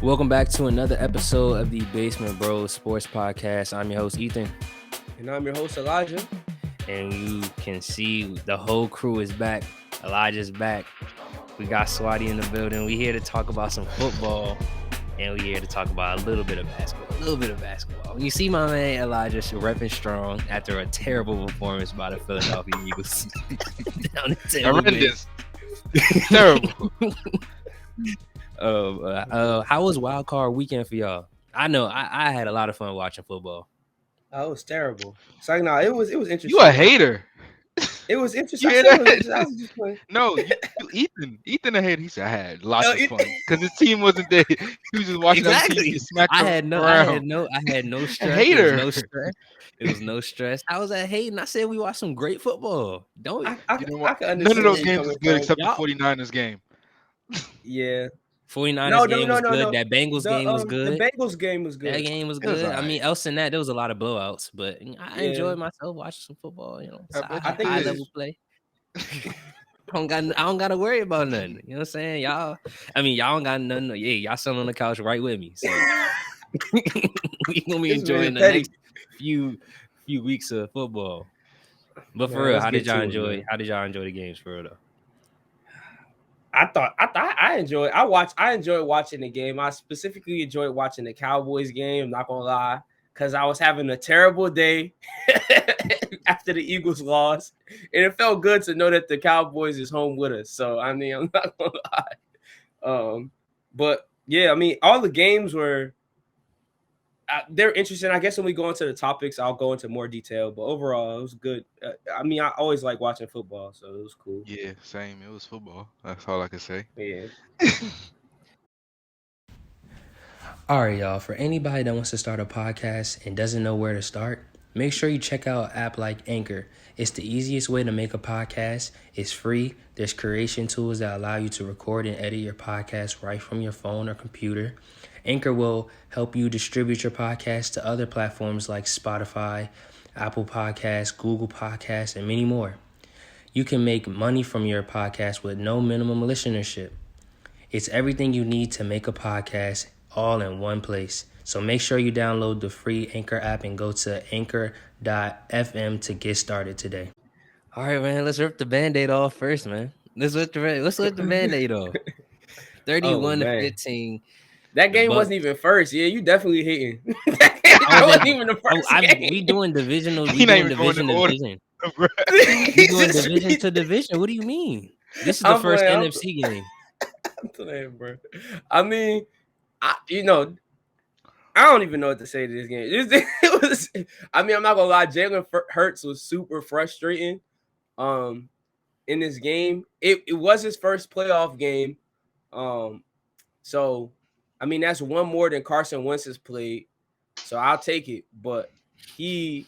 Welcome back to another episode of the Basement Bros Sports Podcast. I'm your host, Ethan. And I'm your host, Elijah. And you can see the whole crew is back. Elijah's back. We got Swaty in the building. We're here to talk about some football. And we're here to talk about a little bit of basketball. When you see my man Elijah repping strong after a terrible performance by the Philadelphia Eagles. Horrendous. Terrible. How was wild card weekend for y'all? I know I had a lot of fun watching football. Oh, it was terrible. So no, it was interesting. You a hater. It was interesting. I was just no, Ethan a hater. He said I had lots of fun because his team wasn't there. He was just watching exactly. I had no stress. Hater. It was no stress. I was at hating. I said we watched some great football. I can understand. None of those games was good except the 49ers game. Yeah. 49ers game was good. That Bengals game was good. The Bengals game was good. That game was good. I mean, else than that, there was a lot of blowouts, but I enjoyed myself watching some football. You know, I think high level play. I don't gotta worry about nothing. You know what I'm saying? Y'all don't got nothing. Yeah, y'all sitting on the couch right with me. So we gonna be enjoying the next few weeks of football. But for real, how did y'all enjoy the games for real though? I enjoyed watching the game. I specifically enjoyed watching the Cowboys game, I'm not gonna lie, because I was having a terrible day after the Eagles lost. And it felt good to know that the Cowboys is home with us. So I mean, I'm not gonna lie. But yeah, I mean, all the games were they're interesting. I guess when we go into the topics, I'll go into more detail. But overall, it was good. I mean, I always like watching football, so it was cool. Yeah, same. It was football. That's all I can say. Yeah. All right, y'all. For anybody that wants to start a podcast and doesn't know where to start, make sure you check out an app like Anchor. It's the easiest way to make a podcast. It's free. There's creation tools that allow you to record and edit your podcast right from your phone or computer. Anchor will help you distribute your podcast to other platforms like Spotify, Apple Podcasts, Google Podcasts, and many more. You can make money from your podcast with no minimum listenership. It's everything you need to make a podcast all in one place. So make sure you download the free Anchor app and go to anchor.fm to get started today. All right, man, let's rip the Band-Aid off first, man. Let's rip the Band-Aid off. 31-15. That game wasn't even first. Yeah, you definitely hating. That wasn't even the first game. We doing divisional. We doing division to division. We doing division to division. What do you mean? This is the first NFC game. I'm playing, bro. I mean, I don't even know what to say to this game. I'm not gonna lie. Jalen Hurts was super frustrating. In this game, it was his first playoff game. So. I mean, that's one more than Carson Wentz has played, so I'll take it. But he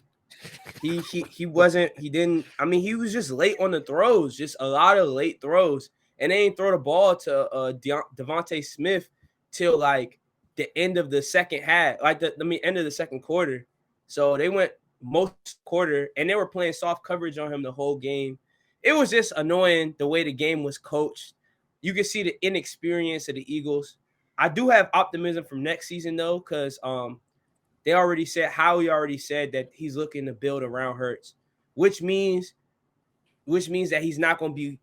didn't. I mean, he was just late on the throws, just a lot of late throws, and they didn't throw the ball to Devontae Smith till like the end of the second half, end of the second quarter. So they went most quarter, and they were playing soft coverage on him the whole game. It was just annoying the way the game was coached. You could see the inexperience of the Eagles. I do have optimism from next season though, because Howie already said that he's looking to build around Hurts, which means that he's not going to be,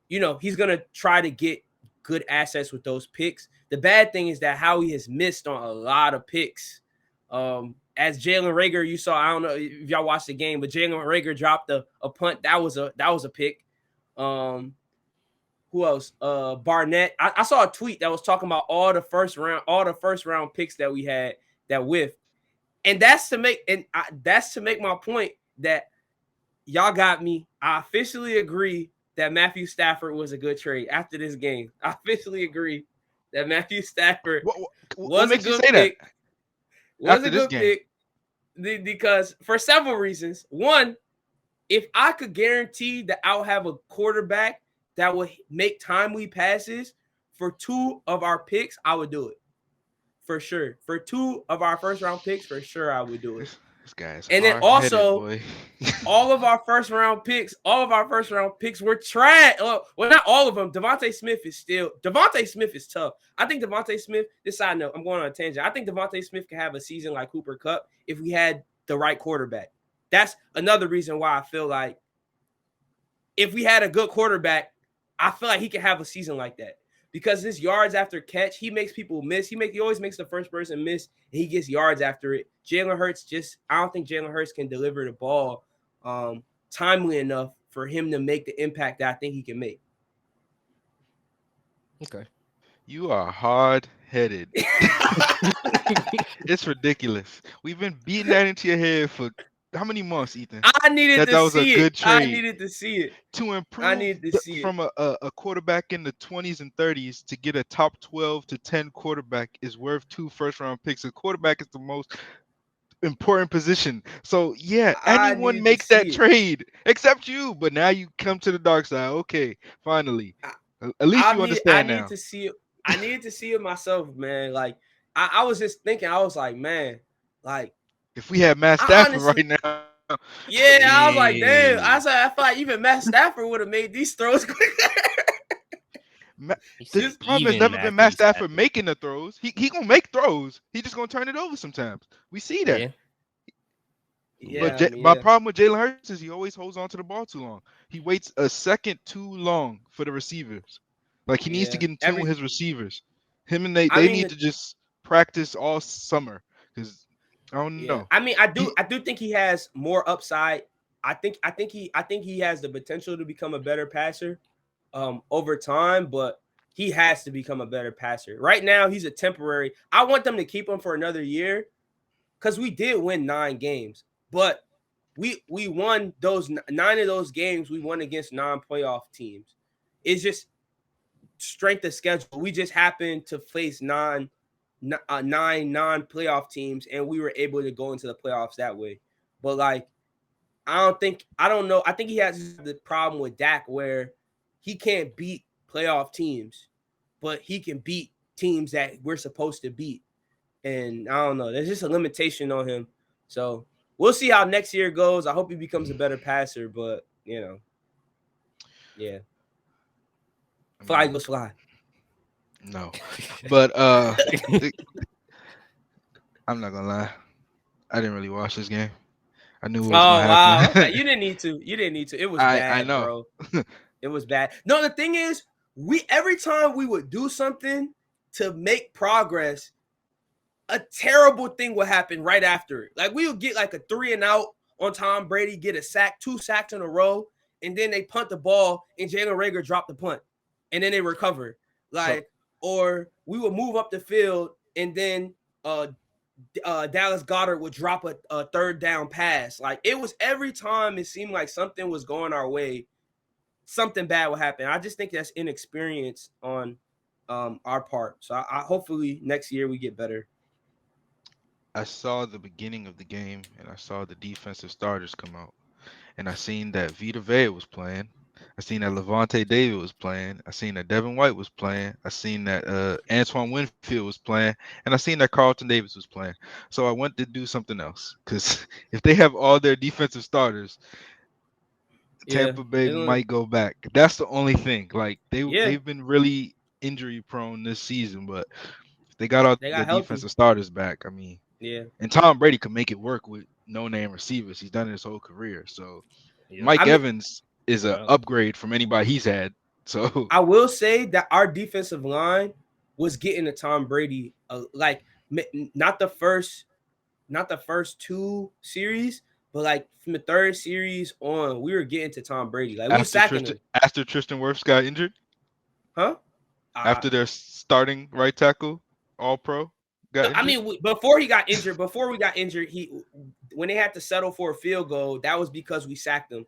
he's going to try to get good assets with those picks. The bad thing is that Howie has missed on a lot of picks. As Jalen Reagor, you saw, I don't know if y'all watched the game, but Jalen Reagor dropped a punt. That was a pick. Who else? Barnett. I saw a tweet that was talking about all the first round picks that we had that whiffed. And that's to make my point that y'all got me. I officially agree that Matthew Stafford was a good trade after this game. I officially agree that Matthew Stafford was a good pick. Was a good pick because for several reasons. One, if I could guarantee that I'll have a quarterback that would make timely passes for two of our picks, I would do it. For sure. For two of our first round picks, for sure I would do it. This guy's And then hard-headed, also, boy. all of our first round picks were trash. Well, not all of them. Devontae Smith is tough. I think Devontae Smith, this side note, I'm going on a tangent. I think Devontae Smith can have a season like Cooper Kupp if we had the right quarterback. That's another reason why I feel like if we had a good quarterback, I feel like he can have a season like that. Because his yards after catch, he makes people miss. He always makes the first person miss, and he gets yards after it. Jalen Hurts I don't think Jalen Hurts can deliver the ball timely enough for him to make the impact that I think he can make. Okay. You are hard-headed. It's ridiculous. We've been beating that into your head for how many months, Ethan? I needed that to was see a good it. I trade needed to see it. to I improve needed to see it. from a quarterback in the 20s and 30s to get a top 12 to 10 quarterback is worth 2 first-round picks. A quarterback is the most important position. So yeah, I anyone needed to makes that see it. trade except you. But now you come to the dark side. Okay, finally. At least you understand now. To see it. I needed to see it myself, man. Like I was just thinking, I was like, man, like if we had Matt Stafford right now. Yeah, I was like, damn. I feel like even Matt Stafford would have made these throws quicker. The problem has never been Matt Stafford making the throws. He gonna make throws. He just gonna turn it over sometimes. We see that. Yeah. But my problem with Jalen Hurts is he always holds on to the ball too long. He waits a second too long for the receivers. Like he needs to get in tune with his receivers. Him and they need to just practice all summer because I don't know. I mean, I do think he has more upside. I think he has the potential to become a better passer over time, but he has to become a better passer. Right now, he's a temporary. I want them to keep him for another year because we did win 9 games, but we won those 9 of those games. We won against non-playoff teams. It's just strength of schedule. We just happened to face 9 non-playoff teams, and we were able to go into the playoffs that way. But like, I don't know. I think he has the problem with Dak where he can't beat playoff teams, but he can beat teams that we're supposed to beat. And I don't know. There's just a limitation on him. So we'll see how next year goes. I hope he becomes a better passer, but yeah. Fly goes fly. No, but I'm not gonna lie. I didn't really watch this game. I knew what was gonna happen. Okay. You didn't need to. It was bad, I know. bro. It was bad. No, the thing is, every time we would do something to make progress, a terrible thing would happen right after it. Like we would get like a 3 and out on Tom Brady, get a sack, 2 sacks in a row, and then they punt the ball and Jalen Reagor dropped the punt, and then they recover. Or we would move up the field and then Dallas Goedert would drop a third down pass. Like it was every time it seemed like something was going our way, something bad would happen. I just think that's inexperience on our part. So I hopefully next year we get better. I saw the beginning of the game and I saw the defensive starters come out, and I seen that Vita Vea was playing. I seen that Levante David was playing. I seen that Devin White was playing. I seen that Antoine Winfield was playing, and I seen that Carlton Davis was playing. So I went to do something else because if they have all their defensive starters, Tampa Bay might go back. That's the only thing. Like they've been really injury prone this season, but if they got all the defensive starters back, I mean, and Tom Brady could make it work with no name receivers. He's done it his whole career. So Mike Evans is an upgrade from anybody he's had. So I will say that our defensive line was getting to Tom Brady, not the first 2 series, but like from the 3rd series on, we were getting to Tom Brady. Like we were sacking him. After Tristan Wirfs got injured, after their starting right tackle, All Pro. I mean, before we got injured, when they had to settle for a field goal, that was because we sacked him.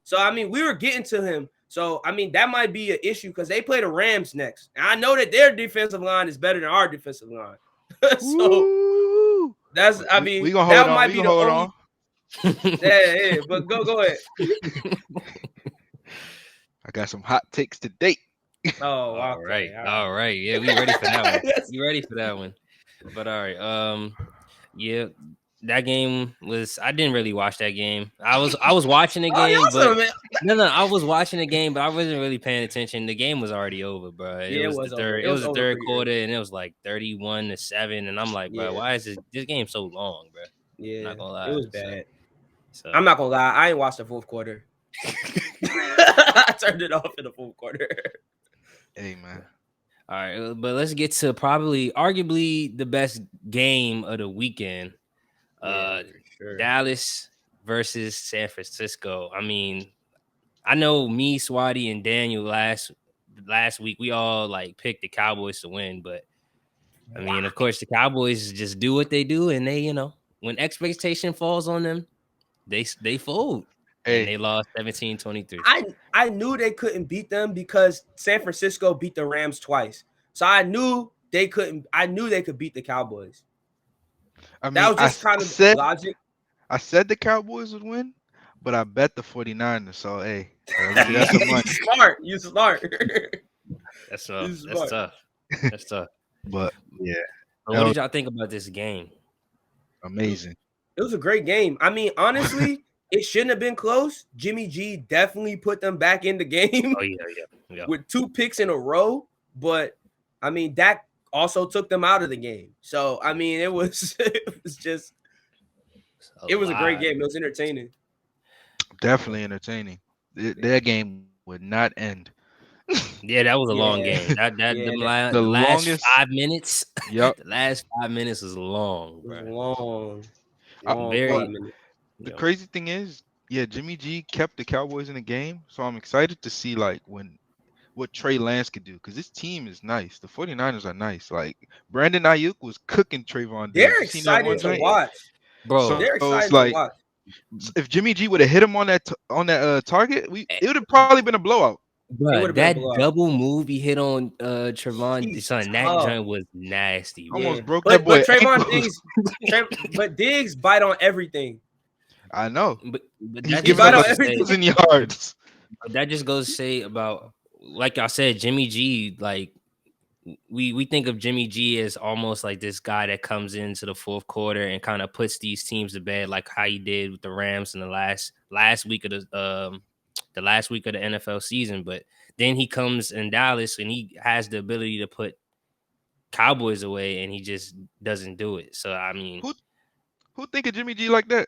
So I mean, we were getting to him. So I mean, that might be an issue because they play the Rams next, and I know that their defensive line is better than our defensive line. So that's we gonna hold on. Might be the only. Yeah. But go ahead. I got some hot takes to date. Oh, all right. Yeah, we ready for that one. We ready for that one. But all right, yeah, that game was. I didn't really watch that game. I was watching the Oh, game, y'all but some man. no, I was watching the game, but I wasn't really paying attention. The game was already over, bro. It Yeah, it was the was over. third. It It was was the over third pretty quarter, early. and it was like 31-7. And I'm like, bro, Yeah, why is this game so long, bro? I'm yeah, not gonna it lie. was So, bad. so I'm not gonna lie. I ain't watched the fourth quarter. I turned it off in the fourth quarter. Hey man. all right, but let's get to probably, arguably, the best game of the weekend. Yeah, for sure. Dallas versus San Francisco. I mean, I know me, Swaty, and Daniel last week we all like picked the Cowboys to win, but I mean, of course, the Cowboys just do what they do, and they, when expectation falls on them, they fold, and Hey, they lost 17-23. I knew they couldn't beat them because San Francisco beat the Rams twice. So I knew they couldn't. I knew they could beat the Cowboys. I That mean, was just kind of said logic. I said the Cowboys would win, but I bet the 49ers. So hey, we got some You money. smart. You smart. That's You tough. That's smart. tough. That's tough. But yeah, But that what was did y'all think about this game? amazing. It was a great game. I mean, honestly, it shouldn't have been close. Jimmy G definitely put them back in the game Oh yeah. with 2 picks in a row. But I mean, Dak also took them out of the game. So I mean, it was it was a great game. It was entertaining. Definitely entertaining. Their game would not end. Yeah, that was a long Yeah, game. The The last longest. 5 minutes, Yep. the last 5 minutes was long, it was bro. long, Uh, long but 5 minutes. the crazy thing is, yeah, Jimmy G kept the Cowboys in the game. So I'm excited to see like what Trey Lance could do because this team is nice. The 49ers are nice. Like Brandon Ayuk was cooking Trayvon Diggs. They're You seen that one excited to joint? watch. Bro, So They're it's excited to like watch. if Jimmy G would have hit him on that target, it would have probably been a blowout. It bro, would have been a that blowout. double move he hit on Trevon, He's son, that tough. joint was nasty, bro. Yeah, Almost broke that but boy Trayvon ankles. Diggs, but Diggs bite on everything. I know. But He's that He just giving bite up on a goes to say, everything. 1,000 yards. that just goes to say about, like I said, Jimmy G. Like we think of Jimmy G as almost like this guy that comes into the fourth quarter and kind of puts these teams to bed, like how he did with the Rams in the last week of the last week of the NFL season. But then he comes in Dallas and he has the ability to put Cowboys away, and he just doesn't do it. So I mean, Who who think of Jimmy G like that?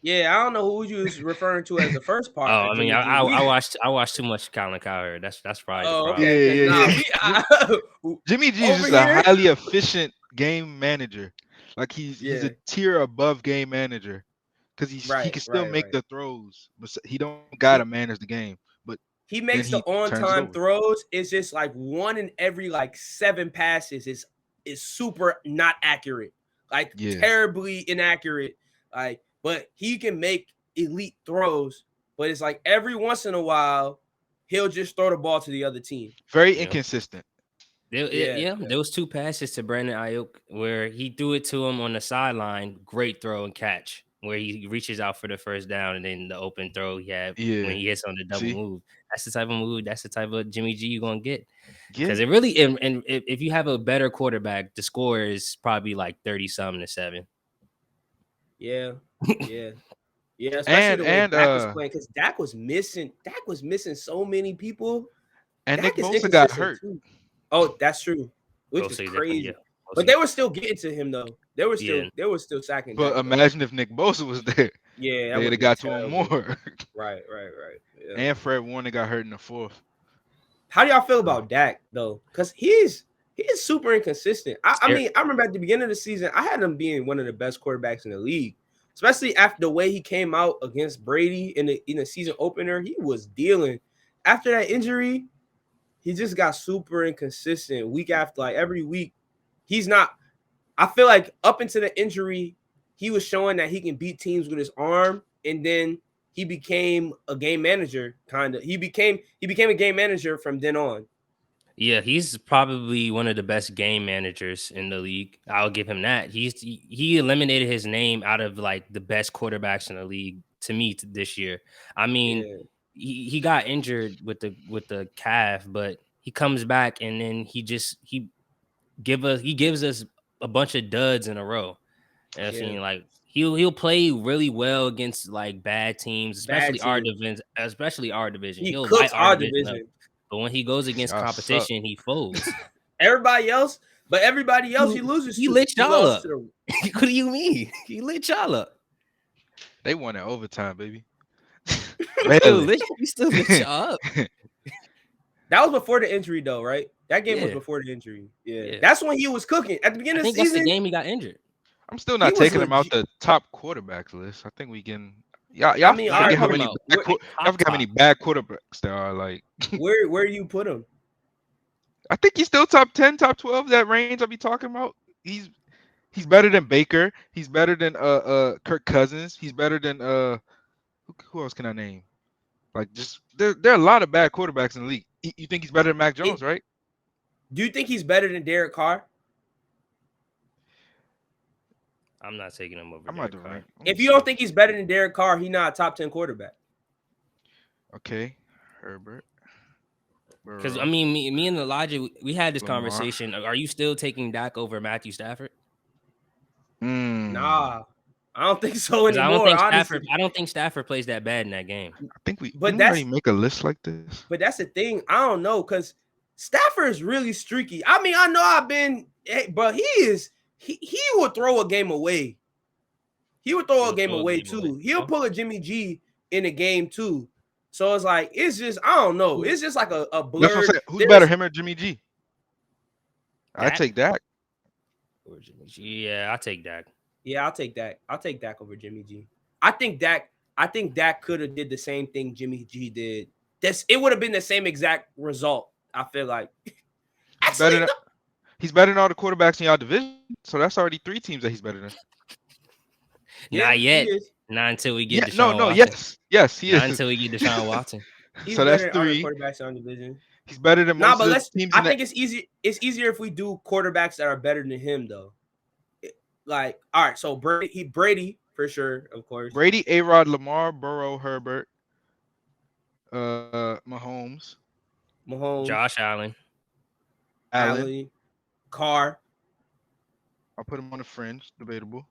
Yeah, I don't know who you was referring to as the first part oh, of I mean, Jimmy G. I watched too much Colin Cowherd. That's probably the Oh, problem. okay, okay. Yeah, Nah, yeah, yeah. Jimmy G is over just a here. highly efficient game manager. Like he's Yeah, a tier above game manager because he right, can still right, make right. the throws, but he don't gotta He manage the game. But he then makes the he turns it on-time over. throws. It's just like one in every like 7 passes is super not accurate, like Yeah, terribly inaccurate. Like, but he can make elite throws. But it's like every once in a while, he'll just throw the ball to the other team. very Yeah. inconsistent. Yeah, There was 2 passes to Brandon Ayuk where he threw it to him on the sideline. Great throw and catch where he reaches out for the first down, and then the open throw he had when Yeah. he hits on the double See? move. That's the type of move. That's the type of Jimmy G you're gonna get. Yeah. Because it really, and if you have a better quarterback, the score is probably like 30-something to 7. yeah, yeah. Yeah, especially And the way and Dak was uh playing, because Dak was missing. Dak was missing so many people. and Nick Dak is Bosa got inconsistent hurt. too. Oh, that's true, which is Bosa definitely, crazy. But Bosa- they were still getting to him though. They were yeah. still sacking But Dak though. imagine if Nick Bosa was there. Yeah, that They'd would have have been got to him terrible. more. Right. Yeah. And Fred Warner got hurt in the fourth. How do y'all feel about Dak though? Because he's super inconsistent. I mean, I remember at the beginning of the season, I had him being one of the best quarterbacks in the league, especially after the way he came out against Brady in the season opener. He was dealing. After that injury, he just got super inconsistent week after, like every week. He's not. I feel like up into the injury, he was showing that he can beat teams with his arm, and then he became a game manager. Kind of, he became a game manager from then on. Yeah, he's probably one of the best game managers in the league. I'll give him that. He eliminated his name out of like the best quarterbacks in the league to me this year. I mean, Yeah, he got injured with the calf, but he comes back and then he gives us a bunch of duds in a row. And I yeah. mean, like He'll play really well against like bad teams, Bad especially our team. division. Especially our division, He he'll light cooks our our division up. division. But when he goes against Y'all suck. competition, he folds. Everybody else he loses He to. lit He y'all lost up. to the What do you mean? He lit y'all up. They won in overtime, baby. He Barely. still lit y'all up. That was before the injury, though, right? That game was Yeah. before the injury. Yeah. Yeah. That's when he was cooking. At the I beginning of the think that's the season, game he got injured. I'm still he not was taking him out legit. the top quarterbacks list. I think we can. Y'all I mean, all forget right, how put him many out. y'all forget how many bad quarterbacks there are. Like, where you put him? I think he's still top 10, top 12. That range I be talking about. He's better than Baker. He's better than Kirk Cousins. He's better than who else can I name? Like, just there are a lot of bad quarterbacks in the league. You think he's better than Mac Jones, right? Do you think he's better than Derek Carr? I'm not taking him over I'm Derek not Carr. doing. If you don't think he's better than Derek Carr, he's not a top 10 quarterback. Okay, Herbert. Because Burrow, I mean, me and Elijah, we had this Lamar. conversation. Are you still taking Dak over Matthew Stafford? Nah, I don't think so 'Cause anymore. Honestly, I don't think Stafford plays that bad in that game. I think we But didn't we already make a list like this. but that's the thing. I don't know because Stafford is really streaky. I mean, I know I've been, but he would throw a game away. He would throw a game away too. He'll pull a Jimmy G in a game too. So it's like it's just I don't know. It's just like a That's what I'm blurred. saying. Who's better, him or Jimmy G? I Dak? take Dak. Or Jimmy G. Yeah, I'll take Dak. Yeah, I'll take Dak. I'll take Dak over Jimmy G. I think Dak could have did the same thing Jimmy G did. It would have been the same exact result. I feel like. Actually, He's better than all the quarterbacks in y'all division. So that's already 3 teams that he's better than. yeah, Not yet. he is. Not until we get Deshaun Watson. yes, he Not is. until we get Deshaun Watson. He's So better that's than other 3. quarterbacks in our division. He's better than most of the teams. I think it's easy. It's easier if we do quarterbacks that are better than him, though. Like, all right, so Brady for sure, of course. Brady, A-Rod, Lamar, Burrow, Herbert, Mahomes, Josh Allen, Carr. I'll put him on the fringe. Debatable.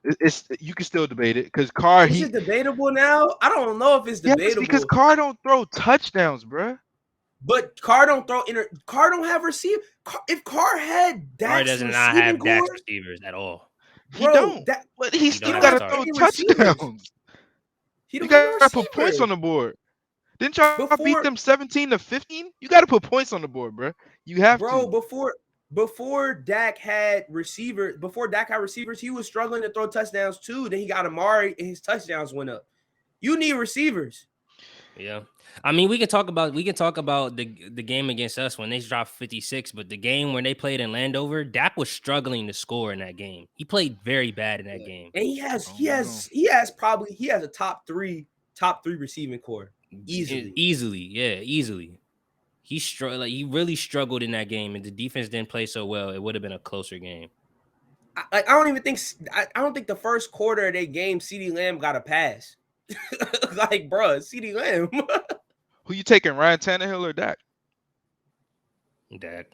It's you can still debate it because Carr. Is it debatable now? I don't know if it's debatable. Yes, because Carr don't throw touchdowns, bruh. But Carr don't throw Carr don't have receiver. If Carr had Dak's Carr does not have Dak's receivers at all. He don't. But he still got to throw touchdowns. You got to put points on the board. Didn't y'all beat them 17-15? You got to put points on the board, bro. You have to. Before Dak had receivers, he was struggling to throw touchdowns too. Then he got Amari, and his touchdowns went up. You need receivers. Yeah, I mean, we can talk about the game against us when they dropped 56, but the game when they played in Landover, Dak was struggling to score in that game. He played very bad in that game, and he has a top three receiving core easily. He really struggled in that game, and the defense didn't play so well. It would have been a closer game. I don't think the first quarter of their game, CeeDee Lamb got a pass. Like, bro, CeeDee Lamb. Who you taking, Ryan Tannehill or Dak? Dak.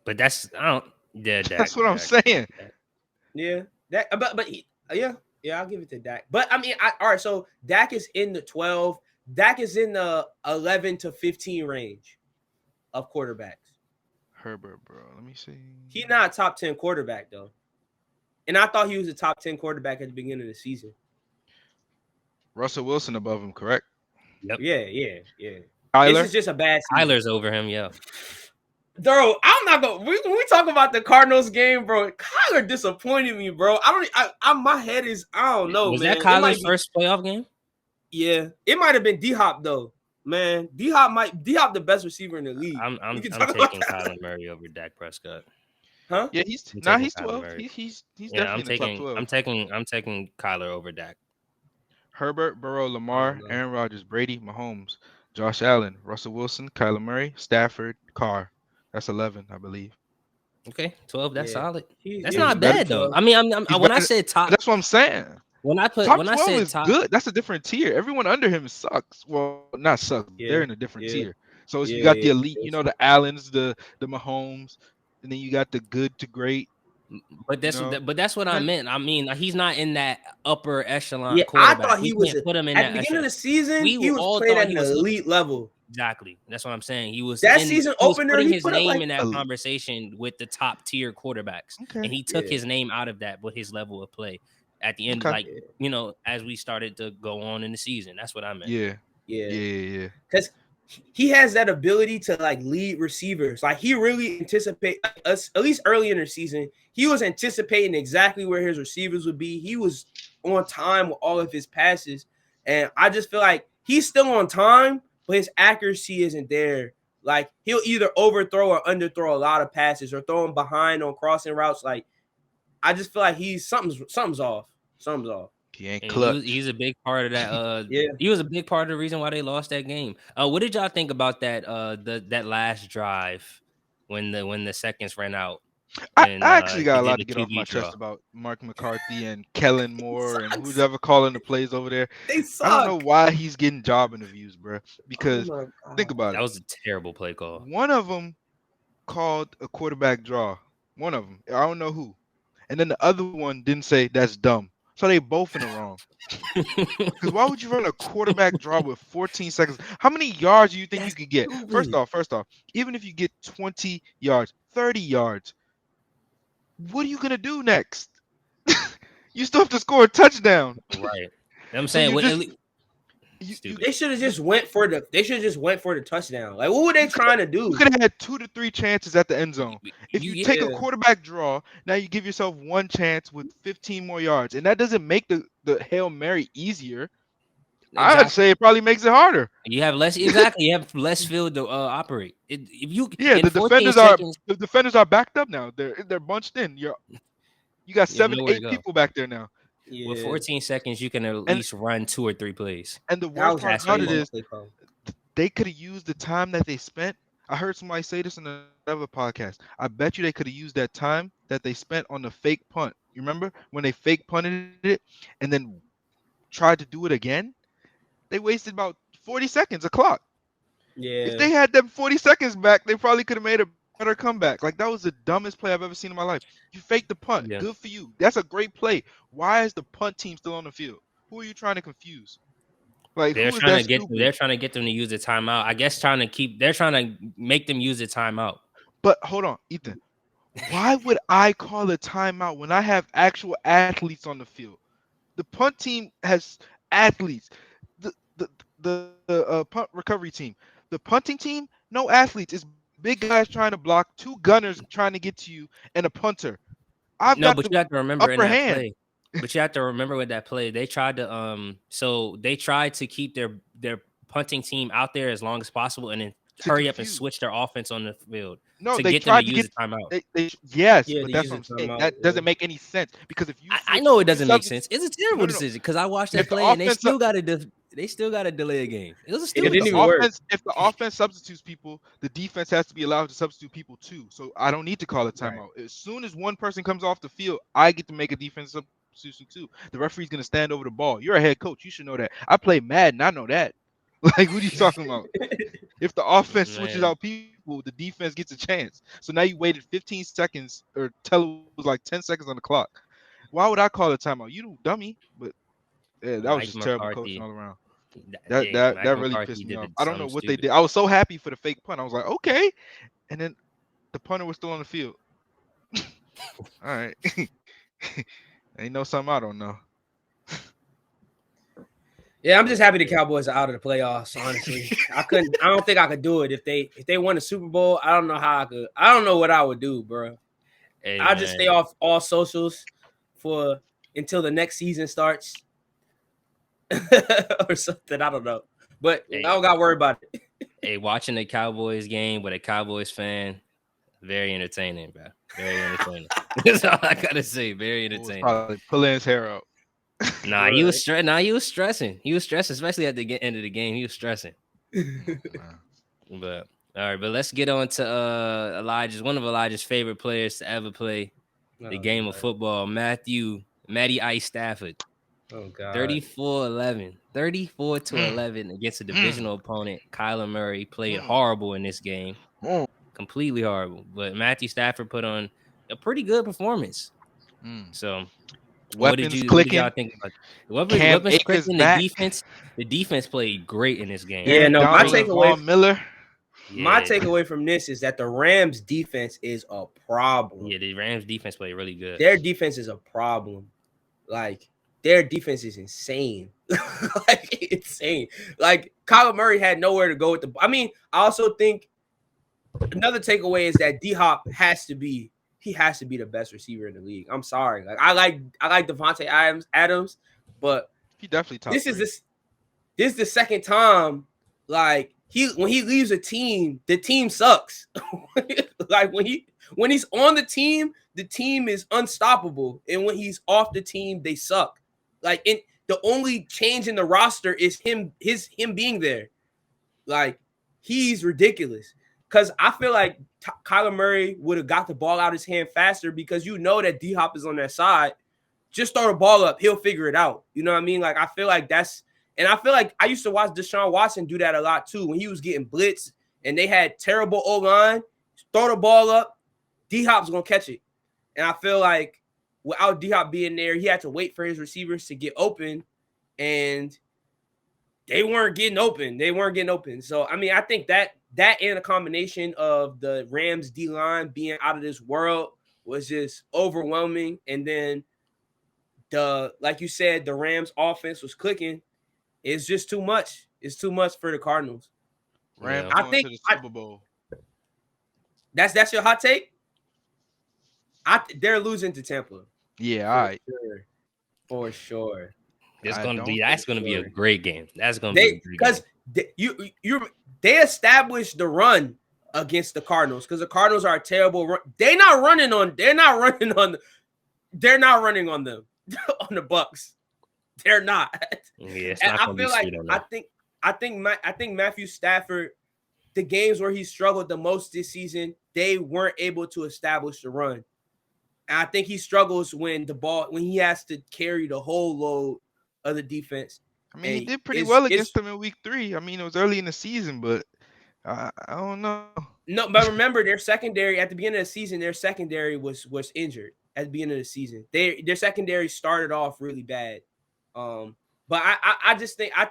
But that's Dak. That's what I'm saying. Yeah, I'll give it to Dak. But I mean, all right. So Dak is in the 12. Dak is in the 11 to 15 range of quarterbacks. Herbert, bro. Let me see. He's not a top 10 quarterback, though. And I thought he was a top 10 quarterback at the beginning of the season. Russell Wilson above him, correct? Yep. Yeah. Kyler? This is just a bad season. Kyler's over him, yeah. Bro, I'm not going. When we talk about the Cardinals game, bro, Kyler disappointed me, bro. My head is, I don't know, was man. Was that Kyler's first playoff game? Yeah, it might have been D-Hop though, man. D-Hop the best receiver in the league. I'm taking Kyler Murray over Dak Prescott. Huh? Yeah, he's 12. He's definitely in the top 12. I'm taking Kyler over Dak. Herbert, Burrow, Lamar, Aaron Rodgers, Brady, Mahomes, Josh Allen, Russell Wilson, Kyler Murray, Stafford, Carr. That's 11, I believe. Okay, 12. That's solid. That's not bad though. I mean, when I said top, that's what I'm saying. When I said is top, good. That's a different tier. Everyone under him sucks. Well, not sucks. Yeah, they're in a different tier. So you got the elite, the Allens, the Mahomes, and then you got the good to great, But You that's know, but that's what I meant. I mean, he's not in that upper echelon Yeah, I quarterback. thought We he was can't put him in at the that beginning of echelon. the season. We He was all playing thought at he an was elite level. exactly. That's what I'm saying. He was That in. season He was opener, putting he his put up name like in that conversation with the top tier quarterbacks, okay, and he took yeah, his name out of that with his level of play at the end. okay, Like as we started to go on in the season, that's what I meant. yeah, yeah, yeah. because he has that ability to like lead receivers. Like he really anticipate like, us at least early in the season. He was anticipating exactly where his receivers would be. He was on time with all of his passes, and I just feel like he's still on time, but his accuracy isn't there. Like he'll either overthrow or underthrow a lot of passes, or throw him behind on crossing routes. Like I just feel like something's off. Something's off. He ain't And clutch. he's a big part of that. Yeah. He was a big part of the reason why they lost that game. What did y'all think about that? That last drive when the seconds ran out I and actually he got a did lot the to get off my QB chest draw. about Mark McCarthy and Kellen He Moore and who's sucks. ever calling the plays over there. They I don't know suck. why he's getting job interviews, bro. Oh Because my think god. about That it. was a terrible play call. One of them called a quarterback draw. One of them. I don't know who. And then the other one didn't say that's dumb. So they both in the wrong. Because why would you run a quarterback draw with 14 seconds? How many yards do you think you That's could get? stupid. First off, even if you get 20 yards, 30 yards, what are you gonna do next? You still have to score a touchdown. Right. I'm So saying you what just you stupid. They should have just went for the touchdown. Like what were they trying to you do? could have had 2 to 3 chances at the end zone. If you take a Yeah. quarterback draw, now you give yourself one chance with 15 more yards, and that doesn't make the Hail Mary easier. I'd Exactly. say it probably makes it harder. You have less exactly. You have less field to operate. If you Yeah, in 14 seconds, the defenders are backed up now. They're bunched in. You got you have 7, nowhere to 8 go. people back there now. With Yeah. 14 seconds, you can at And least run 2 or 3 plays. the That worst was a part about it crazy is play call. they could have used the time that they spent. I heard somebody say this in another podcast. I bet you they could have used that time that they spent on the fake punt. You remember when they fake punted it and then tried to do it again? They wasted about 40 seconds, a clock. If Yeah. they had them 40 seconds back, they probably could have made a better comeback. Like that was the dumbest play I've ever seen in my life. You faked the punt. Yeah. Good for you. That's a great play. Why is the punt team still on the field? Who are you trying to confuse? Like They're who is trying that to get stupid? them to use the timeout. I guess they're trying to make them use the timeout. But hold on, Ethan. Why would I call a timeout when I have actual athletes on the field? The punt team has athletes. The punt recovery team. The punting team, no athletes. It's big guys trying to block, 2 gunners trying to get to you, and a punter. I've No, got but the you have to remember in upper that hand. play. But you have to remember with that play, they tried to they tried to keep their punting team out there as long as possible and then To hurry up and confuse. switch their offense on the field No, to they get them to tried to use get the timeout. yes, Yeah, but they that's use what I'm the saying. timeout. That Yeah. doesn't make any sense because if you I switch know it 3 doesn't make substitutes, sense. It's a terrible no. decision because I watched that If the play and offense they still got to delay a game. It was a It if stupid didn't the even decision. work. offense substitutes people, the defense has to be allowed to substitute people too. So I don't need to call a Right. timeout. As soon as one person comes off the field, I get to make a defense substitution too. The referee's gonna stand over the ball. You're a head coach. You should know that. I play Madden. I know that. Like, what are you talking about? If the offense switches Man, out people, the defense gets a chance. So now you waited 15 seconds, or tell it was like 10 seconds on the clock. Why would I call a timeout? You dummy. But yeah, that was Mike just terrible coaching McCarthy. all around. Mike That really McCarthy pissed me did off. I don't know something what they stupid. did. I was so happy for the fake punt. I was like, okay. And then the punter was still on the field. All right. Ain't know something I don't know. Yeah, I'm just happy the Cowboys are out of the playoffs. Honestly, I don't think I could do it if they won the Super Bowl. I don't know how I could. I don't know what I would do, bro. Hey I'll just stay man, off all socials for until the next season starts or something. I don't know, but I hey, don't got to worry about it. hey, watching the Cowboys game with a Cowboys fan, very entertaining, bro. Very entertaining. That's all I gotta say. Very Bull was entertaining. probably pulling his hair out. Nah, he was stressing. Nah, he was stressing. He was stressing, especially at the end of the game. He was stressing. Man. But all right, but let's get on to one of Elijah's favorite players to ever play the game of football, Matty Ice Stafford. Oh god. 34-11. 34-11 against a divisional opponent. Kyler Murray played horrible in this game. Completely horrible. But Matthew Stafford put on a pretty good performance. Mm. So what did Weapons y'all clicking. think about Cam weapons Akers clicking? back. The defense played great in this game. Yeah, Aaron no, Donald and Von Miller. my Yeah, takeaway from this is that the Rams defense is a problem. yeah, the Rams defense played really good. Their defense is a problem. Like their defense is insane. Like insane. Like Kyler Murray had nowhere to go with the. I mean, I also think another takeaway is that D-Hop has to be the best receiver in the league. I'm sorry. Like I like Devontae Adams, but He definitely top this three. is the second time like when he leaves a team, the team sucks. Like when he's on the team is unstoppable, and when he's off the team, they suck. Like the only change in the roster is him being there. Like he's ridiculous. Because I feel like Kyler Murray would have got the ball out of his hand faster because you know that D-Hop is on that side. Just throw the ball up. He'll figure it out. You know what I mean? Like, I feel like I feel like I used to watch Deshaun Watson do that a lot too. When he was getting blitzed and they had terrible O-line, throw the ball up, D-Hop's going to catch it. And I feel like without D-Hop being there, he had to wait for his receivers to get open, and they weren't getting open. So, I mean, I think that and a combination of the Rams D-line being out of this world was just overwhelming. And then like you said, the Rams offense was clicking. It's just too much. It's too much for the Cardinals. Rams Yeah. going to the Super Bowl. That's your hot take? They're losing to Tampa. Yeah, all right. For sure. That's gonna be a great game. That's gonna They be because they established the run against the Cardinals because the Cardinals are a terrible run. They're not running on them on the Bucks. They're not. yeah, it's And not I gonna feel be like sweet on them. I think Matthew Stafford, the games where he struggled the most this season, they weren't able to establish the run. And I think he struggles when he has to carry the whole load of the defense. I mean, he And did pretty well against them in week 3. I mean, it was early in the season, but I don't know. No, but remember their secondary at the beginning of the season, their secondary was injured at the beginning of the season. Their secondary started off really bad. But I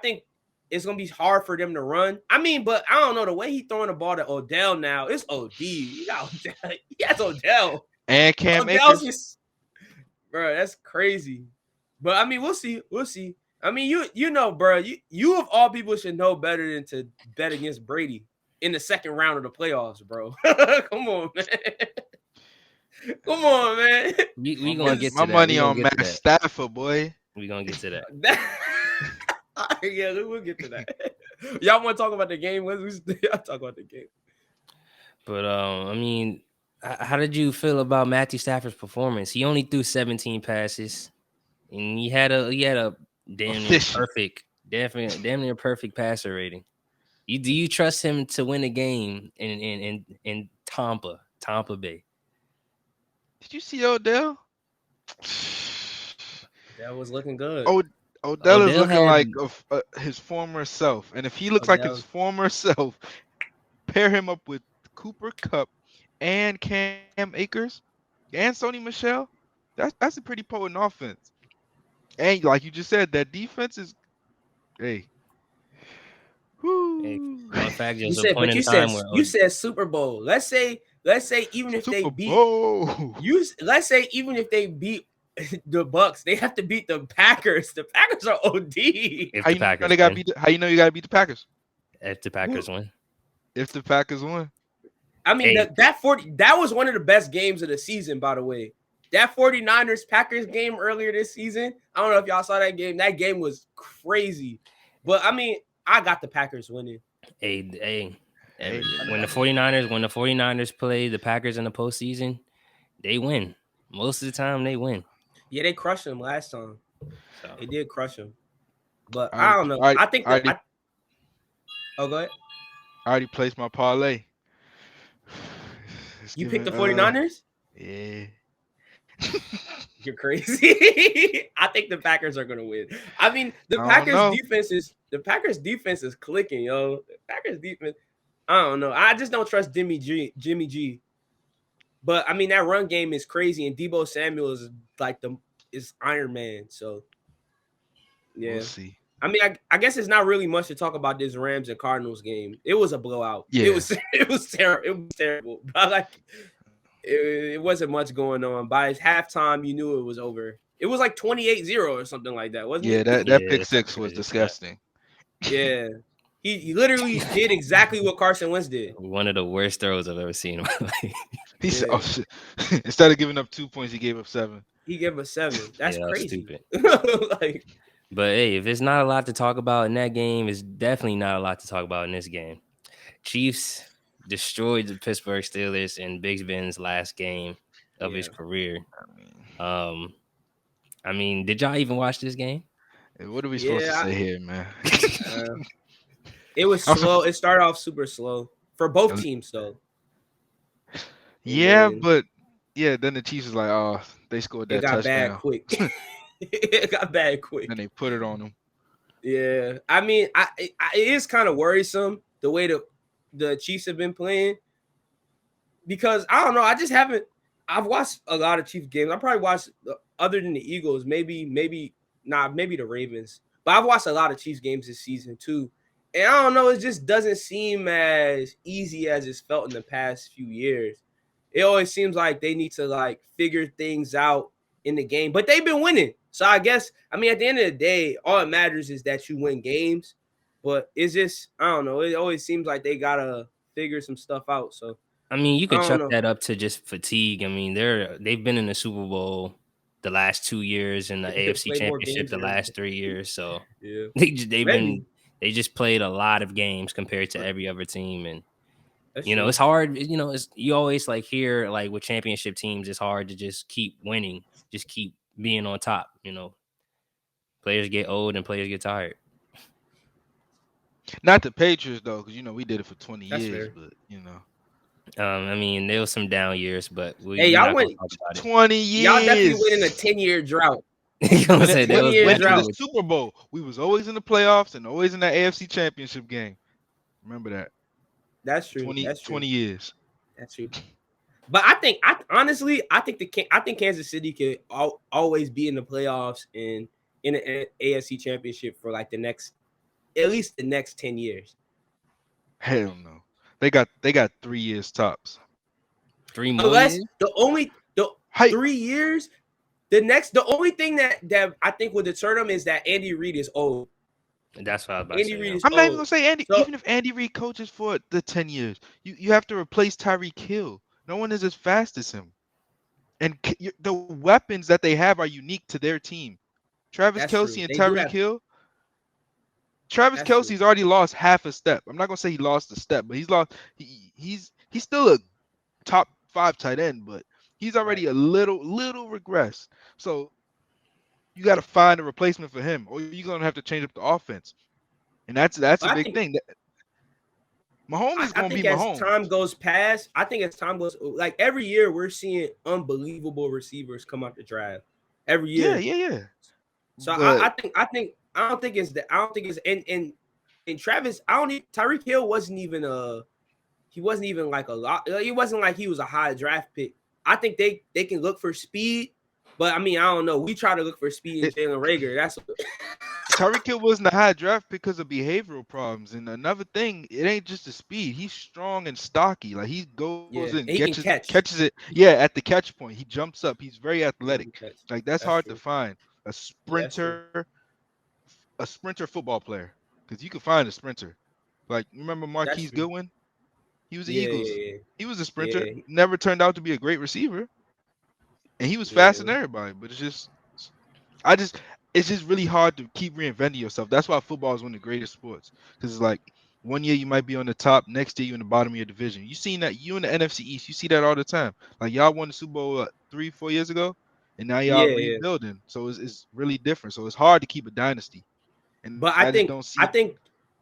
think it's gonna be hard for them to run. I mean, but I don't know, the way he's throwing the ball to Odell now, it's OD. He has Odell. And Cam Akers. Bro, that's crazy. But I mean, we'll see. I mean, you know, bro, you of all people should know better than to bet against Brady in the second round of the playoffs, bro. Come on, man. Come on, man. We gonna get to my that. money on Matt Stafford, boy. We gonna get to that. Yeah, we'll get to that. Y'all want to talk about the game? Y'all talk about the game. But I mean, how did you feel about Matthew Stafford's performance? He only threw 17 passes, and he had a damn near perfect passer rating. Do you trust him to win a game in Tampa Bay? Did you see Odell? That was looking good. Odell is looking like his former self, and if he looks like his former self, pair him up with Cooper Kupp and Cam Akers and Sony Michel, that's a pretty potent offense. And like you just said, that defense is, hey. You said Super Bowl. Let's say even if they beat the Bucks, they have to beat the Packers. The Packers are OD. How you know you gotta beat the Packers? If the Packers win. If the Packers win. I mean, that was one of the best games of the season, by the way. That 49ers Packers game earlier this season, I don't know if y'all saw that game. That game was crazy. But I mean, I got the Packers winning. When the 49ers play the Packers in the postseason, they win. Most of the time, they win. Yeah, they crushed them last time. So. They did crush them. But I don't know. I think go ahead. I already placed my parlay. You picked the 49ers? Yeah. You're crazy. I think the Packers are gonna win. I mean, the Packers defense is clicking, yo. The Packers defense. I don't know. I just don't trust Jimmy G. But I mean, that run game is crazy, and Debo Samuel is like is Iron Man. So We'll yeah. see. I mean, I guess it's not really much to talk about this Rams and Cardinals game. It was a blowout. Yeah. It was terrible. It was terrible. But like it wasn't much going on. By halftime, you knew it was over. It was like 28-0 or something like that, wasn't Yeah, it? that pick Yeah, six was something like that. disgusting. Yeah. He literally did exactly what Carson Wentz did. One of the worst throws I've ever seen in my life. He said, Yeah. "Oh shit!" Instead of giving up 2 points, he gave up 7. He gave us 7. That's Yeah, crazy. stupid. Like, But hey, if it's not a lot to talk about in that game, it's definitely not a lot to talk about in this game. Chiefs destroyed the Pittsburgh Steelers in Big Ben's last game of his yeah. career. I mean, I mean, did y'all even watch this game? what are we supposed to Yeah, say here, man? It was I'm slow. It started off super slow for both teams, though. Yeah, then but yeah, then the Chiefs is like, oh, they scored it that got bad touchdown, quick. It got bad quick. and they put it on them. Yeah, I mean, it is kind of worrisome the way the Chiefs have been playing because I don't know. I just haven't. I've watched a lot of Chiefs games. I probably watched other than the Eagles, maybe the Ravens, but I've watched a lot of Chiefs games this season too. And I don't know. It just doesn't seem as easy as it's felt in the past few years. It always seems like they need to like figure things out in the game, but they've been winning. So I guess, I mean, at the end of the day, all it matters is that you win games. But it's just, I don't know. It always seems like they gotta figure some stuff out. So I mean, you I could don't chuck know. that up to just fatigue. I mean, they've been in the Super Bowl the last 2 years and the AFC Play more Championship games the than last 3 years. So yeah, they maybe just played a lot of games compared to every other team, and that's you know true. it's hard. You know, it's you always like hear like with championship teams, it's hard to just keep winning, just keep being on top. You know, players get old and players get tired. Not the Patriots though, because we did it for 20 That's years, fair. but I mean, there was some down years, but Hey, we're y'all not gonna went. talk about it. 20 Y'all definitely years. went in a 10-year drought. You know what I'm saying? There was Went to drought. the Super Bowl. We was always in the playoffs and always in that AFC Championship game. Remember that? That's true. 20, That's true. 20 years. That's true. But I think Kansas City could always be in the playoffs and in an AFC Championship for like at least the next 10 years. Hell no. They got 3 years tops. 3 more Unless years? the 3 years, the only thing that I think would deter them is that Andy Reid is old. That's what I was about Andy to say. Reid Yeah. is I'm not even old. gonna say Andy. So- Even if Andy Reid coaches for the 10 years, you have to replace Tyreek Hill. No one is as fast as him, and the weapons that they have are unique to their team. Travis That's Kelsey true. and They do Tyreek have- Hill. Travis That's Kelsey's already lost half a step. I'm not gonna say he lost a step, but he's lost. He's still a top 5 tight end, but he's already a little regress. So you got to find a replacement for him, or you're gonna have to change up the offense, and that's a big thing. Mahomes is I gonna be think as Mahomes. time goes past, like every year we're seeing unbelievable receivers come out the draft. Every year. Yeah. So But I don't think it's and Travis, Tyreek Hill wasn't even like a lot. It wasn't like he was a high draft pick. I think they can look for speed, but I mean, I don't know. We try to look for speed in Jalen Reagor. That's Tyreek Hill wasn't a high draft because of behavioral problems. And another thing, it ain't just the speed. He's strong and stocky. Like he goes and he can catches it. Yeah, at the catch point. He jumps up. He's very athletic. Like that's hard true. to find. A sprinter football player. Because you can find a sprinter. Like remember Marquise Goodwin? He was the Eagles. Yeah. He was a sprinter. Yeah. Never turned out to be a great receiver. And he was faster than everybody. But it's just really hard to keep reinventing yourself. That's why football is one of the greatest sports. Because it's like one year you might be on the top, next year you're in the bottom of your division. You seen that you in the NFC East, you see that all the time. Like y'all won the Super Bowl 3-4 years ago, and now y'all rebuilding. So it's really different. So it's hard to keep a dynasty. But I think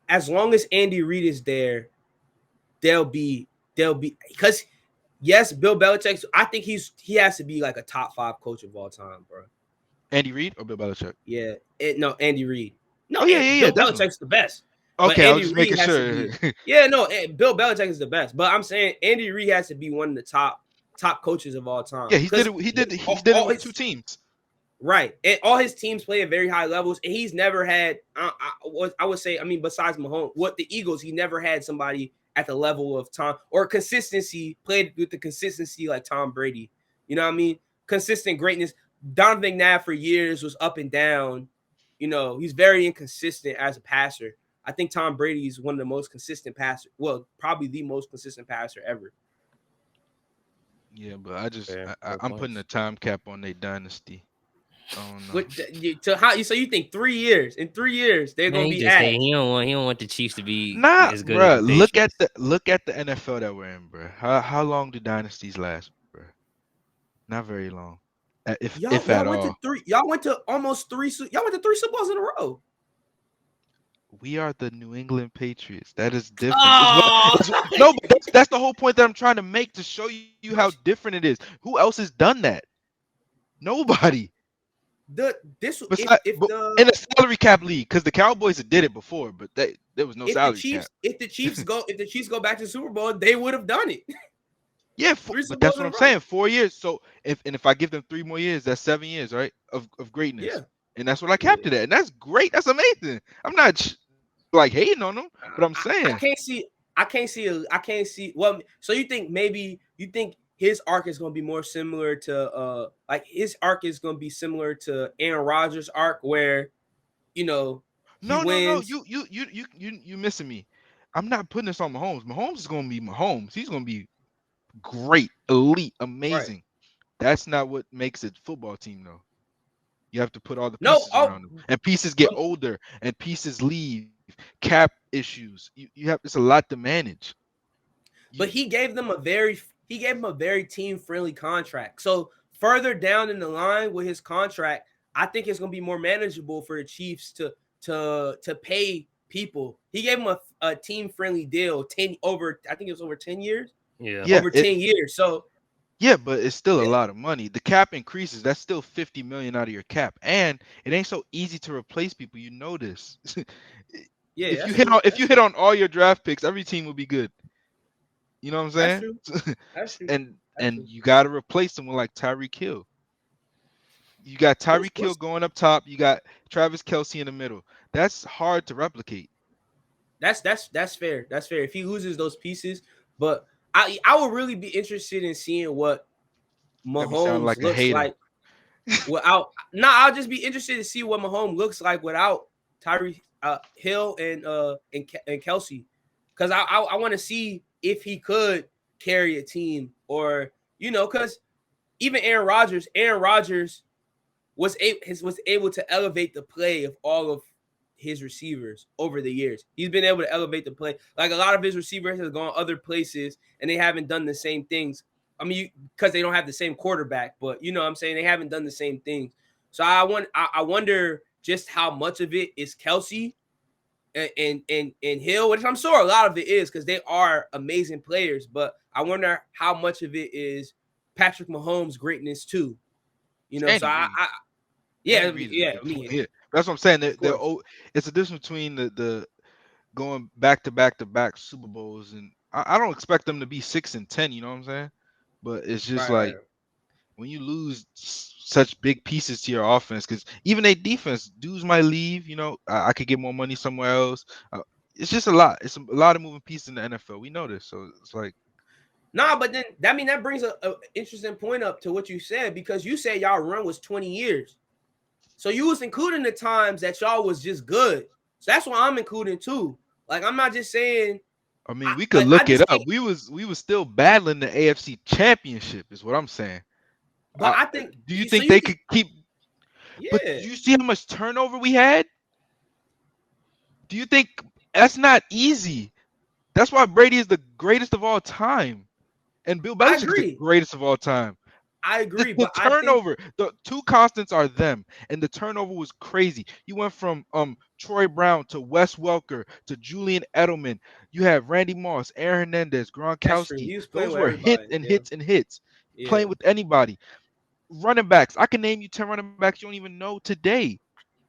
as long as Andy Reid is there, they'll be because yes, Bill Belichick. I think he has to be like a top 5 coach of all time, bro. Andy Reid or Bill Belichick? Yeah, Andy Reid. No, Bill Belichick's the best. Okay, I was just making sure. Bill Belichick is the best. But I'm saying Andy Reid has to be one of the top top coaches of all time. Yeah, he did Because it. He did all it with his 2 teams. right, and all his teams play at very high levels, and he's never had. I would say, I mean, besides Mahomes, what the Eagles, he never had somebody at the level of Tom or consistency played with the consistency like Tom Brady. You know what I mean? Consistent greatness. Donovan McNabb for years was up and down. You know, he's very inconsistent as a passer. I think Tom Brady is one of the most consistent passers. Well, probably the most consistent passer ever. Yeah, but I just Fair, I, fair I'm putting a points. time cap on their dynasty. I don't know. To how so you think 3 years? In 3 years, they're Man, gonna he be just ass. hey, he don't want the Chiefs to be Nah, as good as bruh. the Look at the NFL that we're in, bruh. How long do dynasties last, bruh? Not very long, if Y'all at went all. to three. Y'all went to almost three. Y'all went to three Super Bowls in a row. We are the New England Patriots. That is different. Oh, No, but that's the whole point that I'm trying to make to show you how different it is. Who else has done that? Nobody. this Besides, if but in a salary cap league, because the Cowboys had did it before, but there was no salary cap. if the Chiefs go back to the Super Bowl, they would have done it. Yeah, Three Super but that's Bowls what in a I'm row. saying. 4 years. So if I give them 3 more years, that's 7 years, right? Of greatness, Yeah, and that's what I yeah. capped it at, and that's great. That's amazing. I'm not like hating on them, but I'm I saying. can't see. I can't see. Well, so you think maybe his arc is going to be more similar to like his arc is going to be similar to Aaron Rodgers' arc, where you know he No. wins. You missing me. I'm not putting this on Mahomes. Mahomes is gonna be Mahomes. He's gonna be great, elite, Right. amazing. That's not what makes a football team, though. You have to put all the No. pieces Oh, around them, and pieces get but older, and pieces leave. Cap issues. You have. It's a lot to manage. but You he gave him a very team friendly contract. So further down in the line with his contract, I think it's going to be more manageable for the Chiefs to pay people. He gave him a team friendly deal 10 over. I think it was over 10 years. Yeah. yeah Over it 10 years. So yeah, but it's still a yeah, lot of money. The cap increases. That's still 50 million out of your cap, and it ain't so easy to replace people. You know this. yeah, If you that's hit true. on if That's you hit true. on all your draft picks, every team will be good. You know what That's I'm true. saying? That's true. and That's and true. you got to replace someone like Tyreek Hill. You got Tyreek Hill What's going up top. You got Travis Kelsey in the middle. That's hard to replicate. that's fair. That's fair. If he loses those pieces, but I would really be interested in seeing what Got me sounding Mahomes like a looks hater. like without. I'll just be interested to see what Mahomes looks like without Tyree Hill and Kelsey, because I want to see if he could carry a team or because even Aaron Rodgers was able to elevate the play of all of his receivers over the years. He's been able to elevate the play. Like a lot of his receivers have gone other places and they haven't done the same things. I mean, because they don't have the same quarterback, but you know what I'm saying, they haven't done the same things. So I wonder just how much of it is Kelsey and Hill, which I'm sure a lot of it is because they are amazing players. But I wonder how much of it is Patrick Mahomes' greatness too. So Andy Reid. Andy Reid is a I good mean, player. That's what I'm saying. of course. It's a difference between the going back to back Super Bowls, and I don't expect them to be 6 and 10. You know what I'm saying? But it's just Right. like when you lose such big pieces to your offense, because even a defense, dudes might leave. I could get more money somewhere else. It's just a lot. It's a lot of moving pieces in the NFL. We know this, so it's like Nah, but then that brings a interesting point up to what you said, because you said y'all run was 20 years. So you was including the times that y'all was just good. So that's what I'm including too. Like I'm not just saying I mean, we could I look it just up. think, We was still battling the AFC Championship, is what I'm saying. but I think Do you so think you they can, could keep? But yeah. do you see how much turnover we had? Do you think that's not easy? That's why Brady is the greatest of all time, and Bill I Belichick is the agree. greatest of all time. I The, agree, the but I think turnover, the two constants are them, and the turnover was crazy. You went from Troy Brown to Wes Welker to Julian Edelman. You have Randy Moss, Aaron Hernandez, that's true. Gronkowski. He was playing Those with were hits everybody. and Yeah. hits and hits. Yeah. Playing with anybody. Running backs. I can name you 10 running backs you don't even know today.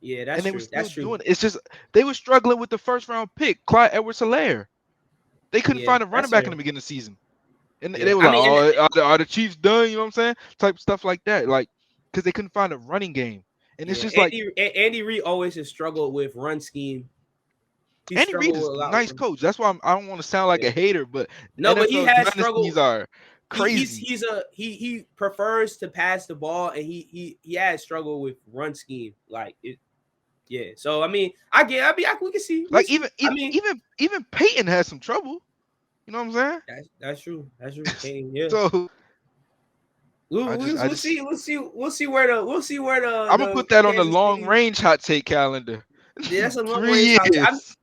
Yeah, And that's they were true. still That's true. doing it. It's just they were struggling with the first round pick, Clyde Edwards-Helaire. They couldn't Yeah, find a running that's back in the fair. beginning of the season. And Yeah. they were I like, mean, "Oh, are the Chiefs done?" You know what I'm saying? Type stuff like that, like because they couldn't find a running game, and it's yeah, just like Andy Reid always has struggled with run scheme. He Andy Reid struggled is with a a lot. nice coach. That's why I don't want to sound like Yeah. a hater, but No, but he NFL has dynasties struggled. are He's crazy. he prefers to pass the ball, and he has struggled with run scheme. Like it, yeah. So I mean, we can see. We'll Like see. I mean, even Peyton has some trouble. You know what I'm saying? that's true. That's true. Payne, yeah. So We'll see. We'll see where I'm gonna the put that on the Kansas long City. range hot take calendar. Yeah, that's a long range 3 hot take. years.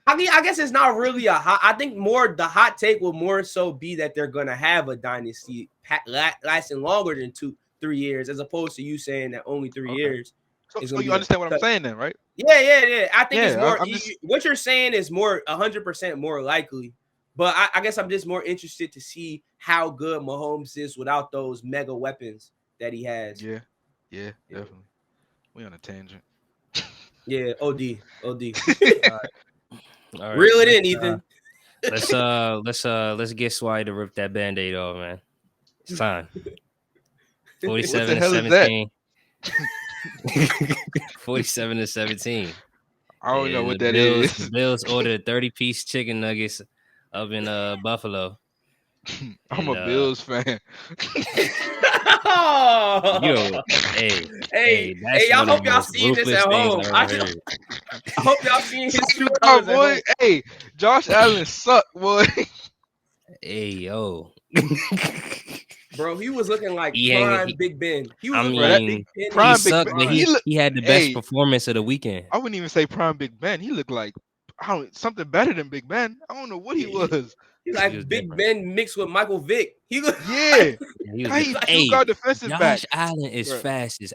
I mean, I guess it's not really a hot. I think more the hot take will more so be that they're gonna have a dynasty lasting longer than 2-3 years, as opposed to you saying that only 3 years is So gonna you be understand what I'm a. saying then, right? Yeah. I think it's Yeah, more. I'm just What you're saying is more 100% more likely. But I guess I'm just more interested to see how good Mahomes is without those mega weapons that he has. yeah, definitely. We on a tangent. Yeah, OD. All right. Reel it in, Ethan. Let's get Swaty to rip that Band-Aid off, man. It's time. What the 47 to hell is that? 17. 47 to 17. I don't know what that The is. Bills ordered 30-piece chicken nuggets up in Buffalo. I'm And, a Bills fan. Hey, that's y'all one of hope the y'all most seeing this ruthless at things home. I've ever heard. I hope y'all seeing his true Oh colors at boy, home. hey, Josh Allen suck, boy. Hey, yo. Bro, he was looking like He Big Ben. He was I looking like mean, Big Ben. he Prime Big sucked, Ben. but He look. he had the best Hey, performance of the weekend. I wouldn't even say Prime Big Ben. He looked like something better than Big Ben. I don't know what he was. He He was like Big different. Ben mixed with Michael Vick. He look Yeah, He was how he different. juke our defensive Josh backs. Allen is Bruh. fast as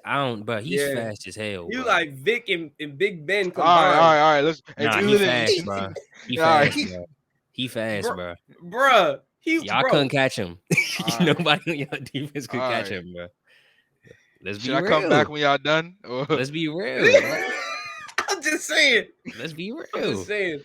he's fast as hell. He Bro. like Vic and Big Ben All right, combined. Let's Nah, reel he it in. fast, bro. He All right. fast, bro. He fast, bro. Bruh. Y'all couldn't catch him. All right. Nobody on your defense could All catch right. him, bro. Let's Should be I real. come back when y'all done? Or... Let's be real, bro. I'm just saying. Let's be real. I'm just saying.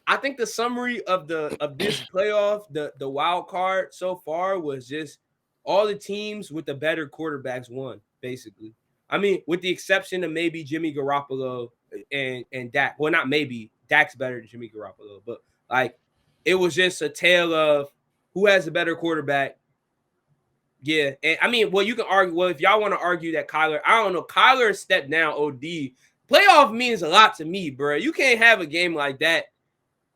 I think the summary of this playoff, the wild card so far was just all the teams with the better quarterbacks won, basically. I mean, with the exception of maybe Jimmy Garoppolo and Dak. Well, not maybe. Dak's better than Jimmy Garoppolo, but like it was just a tale of who has a better quarterback. Yeah, and I mean, well, you can argue. Well, if y'all want to argue that Kyler, I don't know, Kyler stepped down. OD playoff means a lot to me, bro. You can't have a game like that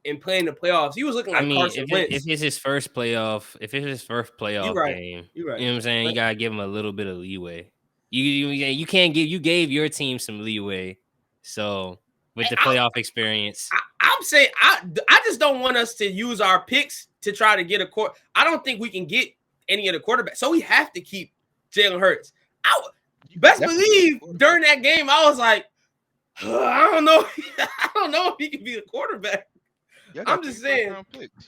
and playing the playoffs. He was looking like Carson Wentz. If it's his first playoff, game, You're right. you know what I'm saying? You gotta give him a little bit of leeway. You can't give. You gave your team some leeway, so with the playoff experience, I'm saying I just don't want us to use our picks to try to get a court. I don't think we can get any of the quarterbacks, so we have to keep Jalen Hurts. Best believe during that game, I was like, I don't know if he can be the quarterback. I'm just saying.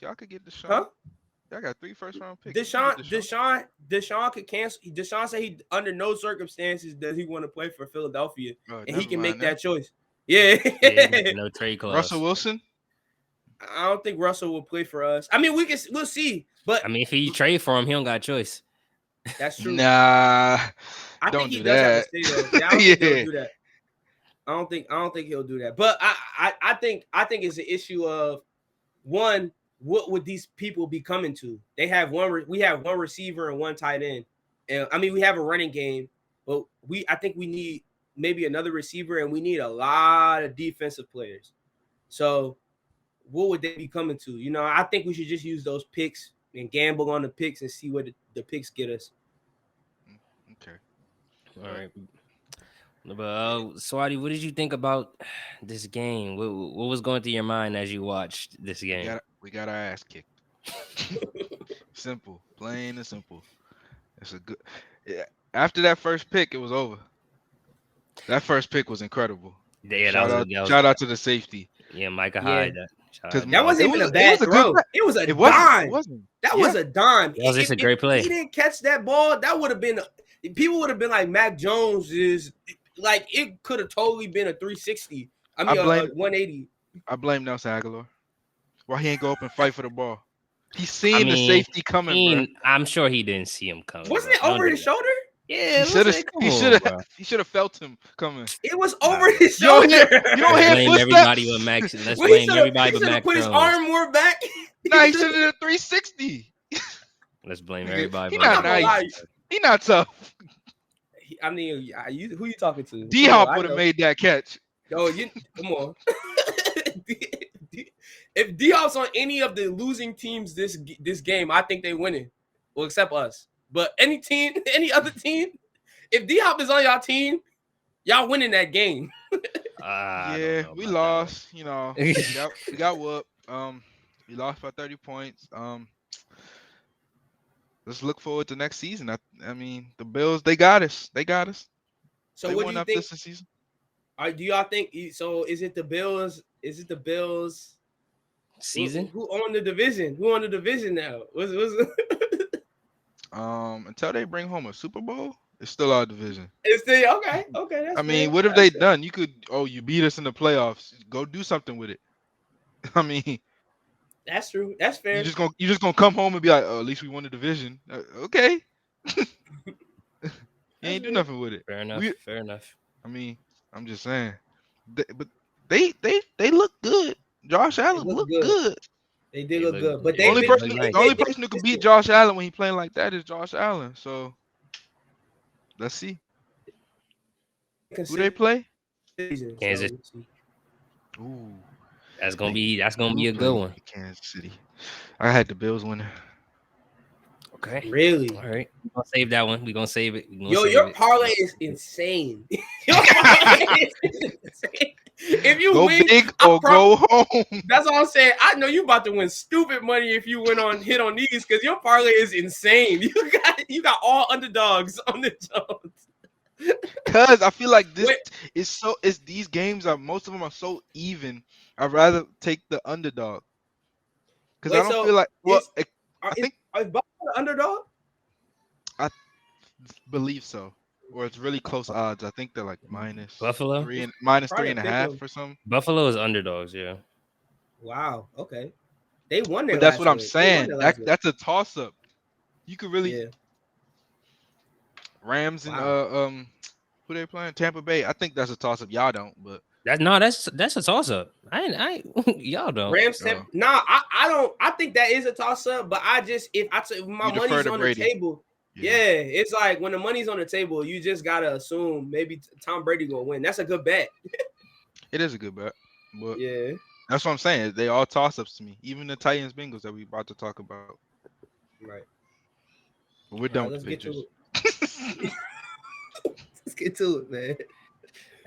Y'all could get Deshaun. Huh? Y'all got 3 first-round picks. Deshaun could cancel. Deshaun said he under no circumstances does he want to play for Philadelphia, and he can make that choice. Yeah. No trade clause. Russell Wilson. I don't think Russell will play for us. I mean, we'll see. But I mean, if he trade for him, he don't got a choice. That's true. Nah, I don't think he do does that. have to stay though. Yeah, I don't think he'll do that. I don't think he'll do that. But I think it's an issue of one. What would these people be coming to? They have we have one receiver and one tight end, and I mean we have a running game, but I think we need maybe another receiver, and we need a lot of defensive players. So what would they be coming to? You know, I think we should just use those picks and gamble on the picks and see what the picks get us. Okay. All right. But Swaty, what did you think about this game? What was going through your mind as you watched this game? We got our ass kicked. Simple, plain and simple. It's a good. Yeah. After that first pick, it was over. That first pick was incredible. Yeah, shout out to the safety. Yeah, Micah Hyde. That wasn't even a bad throw. It was a dime. That was a dime. That was just a great play. If he didn't catch that ball, that would have been. People would have been like, Mac Jones is like it could have totally been a 360. I mean, a 180. I blame Nelson Aguilar. Why he ain't go up and fight for the ball? He's seeing the safety coming, bro. I'm sure he didn't see him coming. Wasn't it over his shoulder? Yeah, He should have felt him coming. It was over his shoulder. You don't hear blame footsteps. everybody with Max. Let's blame everybody but Max. Put his arm more back. Nah, he should have did a 360. Let's blame everybody. He not nice. He not tough. I mean, who you talking to? D-Hop would have made that catch. Yo, come on. If D-Hop's on any of the losing teams this game, I think they winning. Well, except us. But any other team, if D-Hop is on y'all team, y'all winning that game. Yeah, we lost. You know, we got whooped. We lost by 30 points. Let's look forward to next season. I mean, the Bills, they got us. So they what do you think? This season. Do y'all think? So is it the Bills? Is it the Bills season? Who on the division? Who on the division now? Until they bring home a Super Bowl, it's still our division. It's still okay. That's I mean, fair. what have they done? You could, you beat us in the playoffs. Go do something with it. I mean, that's true. That's fair. You just gonna come home and be like, oh, at least we won the division. Okay. You ain't do nothing with it. Fair enough. I mean, I'm just saying. But they look good. Josh Allen look good. They did look good. But the only person who can beat Josh Allen when he playing like that is Josh Allen. So let's see. Who they play? Kansas. Ooh. That's gonna be a good one. Kansas City. I had the Bills winning. Okay. Really? All right. We're gonna save that one. We're gonna save it. Your parlay is insane. If you go win, big or go home. That's all I'm saying. I know you about to win stupid money if you hit on these because your parlay is insane. You got all underdogs on the Jones. Cause I feel like these games most of them are so even. I'd rather take the underdog. Cause I don't feel like I think is Buffalo the underdog? I believe so. Or it's really close odds. I think they're like minus Buffalo, minus 3.5 or something. Buffalo is underdogs, yeah. Wow. Okay. They won their. But that's what I'm saying. That's a toss up. You could really Rams and who they playing? Tampa Bay. I think that's a toss up. Y'all don't, but that's a toss up. I y'all don't. Rams. Nah, I don't. I think that is a toss up. But if my money's on the table. Yeah, it's like when the money's on the table, you just gotta assume maybe Tom Brady gonna win. That's a good bet. It is a good bet. But yeah, that's what I'm saying. They all toss-ups to me. Even the Titans Bengals that we about to talk about. Right. But we're done with the pictures. Let's get to it, man.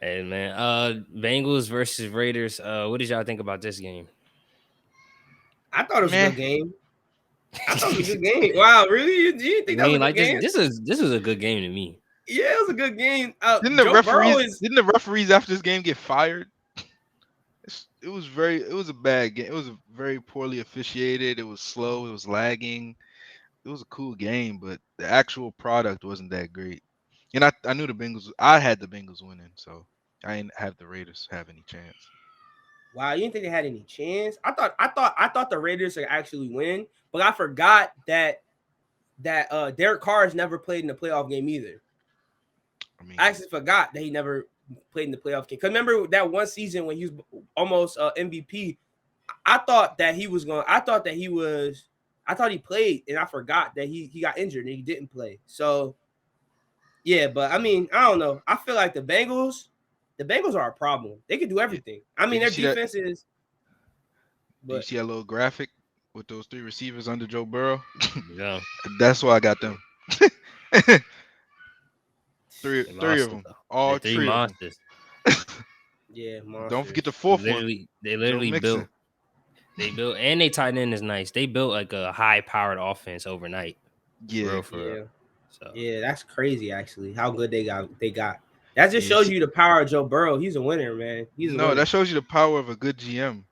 Hey man, Bengals versus Raiders. What did y'all think about this game? I thought it was a good game. I thought it was a good game. Wow, really? You didn't think that was a good game? This is a good game to me. Yeah, it was a good game. Didn't the referees after this game get fired? It was a bad game. It was very poorly officiated. It was slow. It was lagging. It was a cool game, but the actual product wasn't that great. And I knew the Bengals. I had the Bengals winning, so I didn't have the Raiders have any chance. Wow, you didn't think they had any chance? I thought the Raiders would actually win, but I forgot that Derek Carr has never played in a playoff game either. I actually forgot that he never played in the playoff game. Because remember that one season when he was almost MVP, I thought he played, and I forgot that he got injured and he didn't play. So yeah, but I mean, I don't know. I feel like the Bengals are a problem. They can do everything. I mean, their defense is. But you see that little graphic with those three receivers under Joe Burrow? Yeah. That's why I got them. three of them. All three monsters. Yeah, monsters. Don't forget the fourth one. They literally built. They built, and they tight end is nice. They built like a high-powered offense overnight. Yeah. For real. So. Yeah, that's crazy. Actually, how good they got. That just shows you the power of Joe Burrow. He's a winner, man. That shows you the power of a good GM.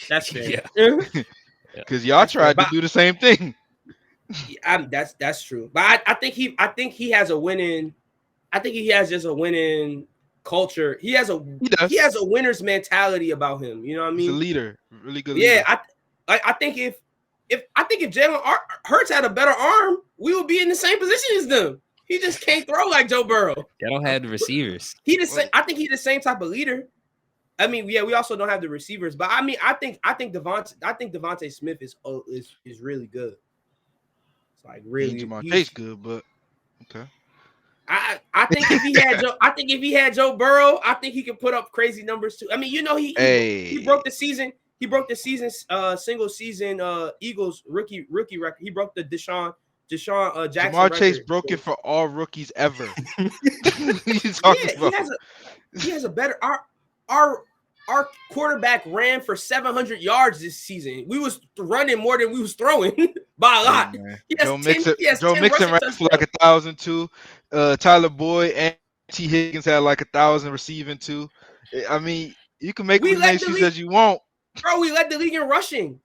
That's fair. Because y'all tried to do the same thing. That's true. But I think he has a winning. I think he has just a winning culture. He has a winner's mentality about him. You know what I mean? He's a leader, really good leader. Yeah, I think if Jalen Hurts had a better arm, we would be in the same position as them. He just can't throw like Joe Burrow. They don't have the receivers. I think he's the same type of leader. I mean, yeah, we also don't have the receivers, but I mean, I think Devontae Smith is really good. It's like really, Jamar Chase good, but okay. I think if he had Joe Burrow, I think he could put up crazy numbers too. I mean, you know, he broke the season. He broke the single season Eagles rookie record. He broke the Deshaun Jackson. Jamar Chase record. broke it for all rookies ever. What you talking about? He has a better our quarterback ran for 700 yards this season. We was running more than we was throwing by a lot. Joe Mixon ran for like 1,000 too. Tyler Boyd and T. Higgins had like 1,000 receiving too. I mean, you can make as many excuses as you want. Bro, we led the league in rushing.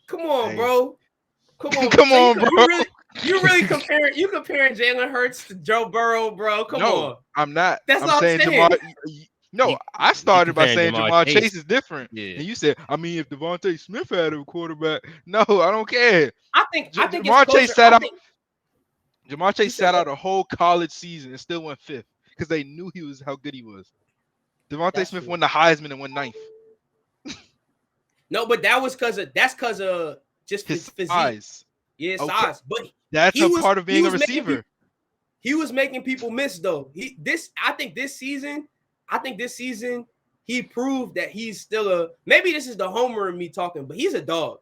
Come on, bro. Come on, bro. You really comparing Jalen Hurts to Joe Burrow, bro. Come on. I'm not. That's all I'm saying. I started by saying Jamar Chase is different. Yeah. And you said, I mean, if Devontae Smith had a quarterback, no, I don't care. I think Jamar Chase sat out. Jamar Chase sat out a whole college season and still went 5th because they knew how good he was. Devontae Smith won the Heisman and went 9th. No, but that's because of just his physique. Size. Yeah, okay. Size. But that's part of being a receiver. He was making people miss though. I think this season he proved that he's still maybe this is the homer in me talking, but he's a dog.